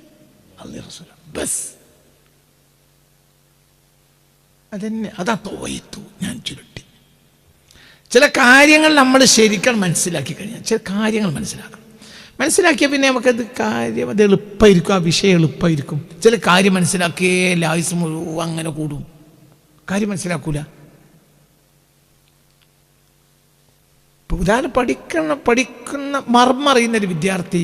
S1: അല്ലാഹു റസൂലാണ്. ബസ് അതന്നെ. അതാ തോയ്ത്തു, ഞാൻ ചുരുട്ടി. ചില കാര്യങ്ങൾ നമ്മൾ ശരിക്കും മനസ്സിലാക്കി കഴിഞ്ഞാൽ, ചില കാര്യങ്ങൾ മനസ്സിലാക്കിയാൽ പിന്നെ നമുക്കത് കാര്യം അത് എളുപ്പമായിരിക്കും. ആ വിഷയം എളുപ്പമായിരിക്കും. ചില കാര്യം മനസ്സിലാക്കിയേ ലായുസ് മുഴുവൻ അങ്ങനെ കൂടും. കാര്യം മനസ്സിലാക്കൂല. ഇപ്പോൾ ഉദാഹരണം പഠിക്കുന്ന മർമ്മറിയുന്നൊരു വിദ്യാർത്ഥി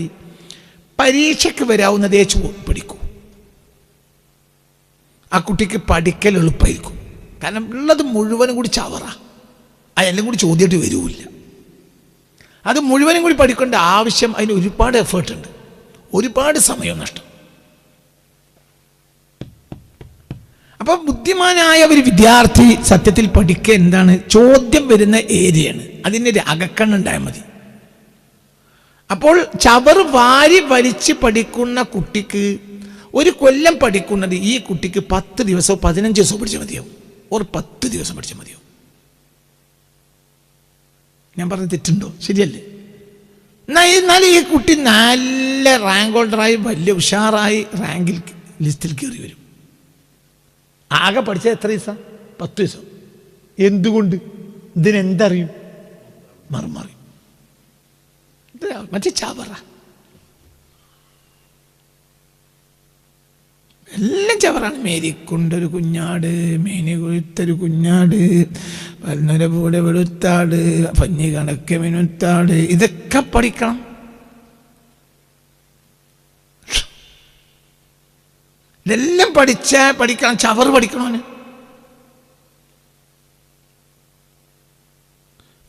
S1: പരീക്ഷയ്ക്ക് വരാവുന്നതേ പഠിക്കൂ. ആ കുട്ടിക്ക് പഠിക്കൽ എളുപ്പമായിരിക്കും. കാരണം ഉള്ളത് മുഴുവനും കൂടി ചവറ. അതെല്ലാം കൂടി ചോദ്യമായിട്ട് വരൂല്ല. അത് മുഴുവനും കൂടി പഠിക്കേണ്ട ആവശ്യം, അതിന് ഒരുപാട് എഫേർട്ട് ഉണ്ട്, ഒരുപാട് സമയം നഷ്ടം. അപ്പോൾ ബുദ്ധിമാനായ ഒരു വിദ്യാർത്ഥി സത്യത്തിൽ പഠിക്കുക എന്താണ്? ചോദ്യം വരുന്ന ഏരിയയാണ്. അതിൻ്റെ ഒരു അകക്കണ്ണുണ്ടായാൽ മതി. അപ്പോൾ ചവർ വാരി വലിച്ച് പഠിക്കുന്ന കുട്ടിക്ക് ഒരു കൊല്ലം പഠിക്കുന്നത് ഈ കുട്ടിക്ക് 10 ദിവസമോ 15 ദിവസമോ പഠിച്ചാൽ മതിയാവും. ഒരു 10 ദിവസം പഠിച്ചാൽ മതിയാവും. ഞാൻ പറഞ്ഞത് തെറ്റുണ്ടോ? ശരിയല്ലേ? എന്നാലും ഈ കുട്ടി നല്ല റാങ്ക് ഹോൾഡറായി വലിയ ഉഷാറായി റാങ്കിൽ ലിസ്റ്റിൽ കയറി വരും. ആകെ പഠിച്ചത് എത്ര ദിവസം? 10 ദിവസം. എന്തുകൊണ്ട്? ഇതിനെന്തറിയും? മർമ്മറിയും. മറ്റേ ചവറ എല്ലാം ചവറാണ്. മേരിക്കൊണ്ടൊരു കുഞ്ഞാട്, മേനി കൊഴുത്തൊരു കുഞ്ഞാട്, വന്നൊര പോലെ വെളുത്താട്, പഞ്ഞി കണക്കെ മിനുത്താട്, ഇതൊക്കെ പഠിക്കണം. ഇതെല്ലാം പഠിക്കണം. ചവറ് പഠിക്കണോന്.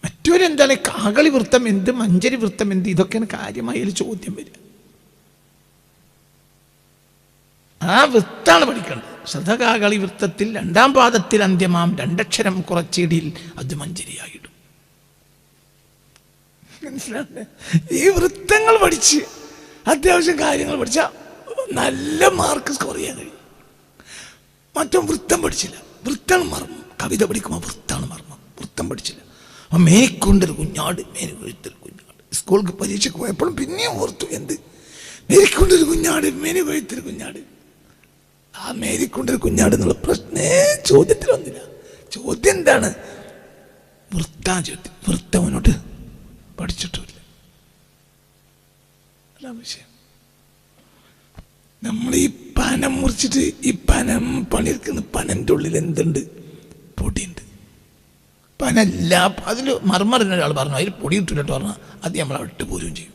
S1: മറ്റൊരെന്താണ് കാകളി വൃത്തം എന്ത്, മഞ്ചരി വൃത്തം എന്ത്, ഇതൊക്കെയാണ് കാര്യമായ ചോദ്യം വരിക. ആ വൃത്താണ് പഠിക്കേണ്ടത്. ശ്രദ്ധകാകളി വൃത്തത്തിൽ 2ാം പാദത്തിൽ അന്ത്യമാം 2 അക്ഷരം കുറച്ചിടിയിൽ അത് മഞ്ചരിയായിടും. മനസ്സിലാണ്ടേ? ഈ വൃത്തങ്ങൾ പഠിച്ച് അത്യാവശ്യം കാര്യങ്ങൾ പഠിച്ചാൽ നല്ല മാർക്ക് സ്കോർ ചെയ്യാൻ കഴിയും. മറ്റും വൃത്തം പഠിച്ചില്ല. വൃത്താണ് മർമ്മം. കവിത പഠിക്കുമ്പോൾ വൃത്താണ് മർമ്മം. വൃത്തം പഠിച്ചില്ല. മേനിക്കൊണ്ടൊരു കുഞ്ഞാട്, മേനി കൊഴുത്തൊരു കുഞ്ഞാട്,
S3: സ്കൂൾക്ക് പരീക്ഷയ്ക്ക് പോയപ്പോഴും പിന്നെയും ഓർത്തു, എന്ത് മേരിക്കൊണ്ടൊരു കുഞ്ഞാട്, മേരി കൊയ്ത്തൊരു കുഞ്ഞാട്. ആ മേരിക്കൊണ്ടൊരു കുഞ്ഞാട് എന്നുള്ള പ്രശ്നേ ചോദ്യത്തിൽ വന്നില്ല. ചോദ്യം എന്താണ്? ചോദ്യം. വൃത്തവനോട് പഠിച്ചിട്ടില്ല. അതാണ് വിഷയം. നമ്മൾ ഈ പനം മുറിച്ചിട്ട് ഈ പനം പണിയെടുക്കുന്ന പനൻ്റെ ഉള്ളിൽ എന്തുണ്ട്? പൊടിയുണ്ട്. പനല്ല, അതിൽ മർമറിന് ഒരാൾ പറഞ്ഞു അതിൽ പൊടി ഇട്ടിട്ട് പറഞ്ഞാൽ അത് നമ്മൾ വിട്ട് പോരുകയും ചെയ്യും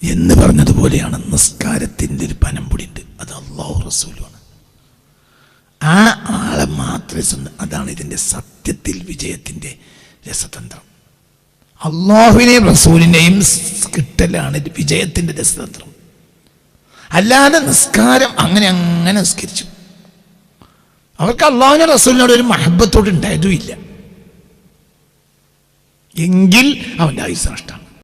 S3: എന്ന് പറഞ്ഞതുപോലെയാണ് നിസ്കാരത്തിൻ്റെ ഒരു പനം പൊടിയുണ്ട്. അത് അല്ലാഹു റസൂലുമാണ്. ആ ആളെ മാത്രമേ അതാണ് ഇതിൻ്റെ സത്യത്തിൽ വിജയത്തിൻ്റെ രസതന്ത്രം. അള്ളാഹുവിനെയും റസൂലിനെയും കിട്ടലാണ് വിജയത്തിൻ്റെ രസതന്ത്രം. അല്ലാതെ നിസ്കാരം അങ്ങനെ അങ്ങനെ നിസ്കരിച്ചു, അവർക്ക് അള്ളാഹുവിനെ റസൂലിനോട് ഒരു മഹബത്തോട് ഉണ്ടായതും ഇല്ല, എങ്കിൽ അവൻ്റെ ആയുസ് നഷ്ടമാണ്.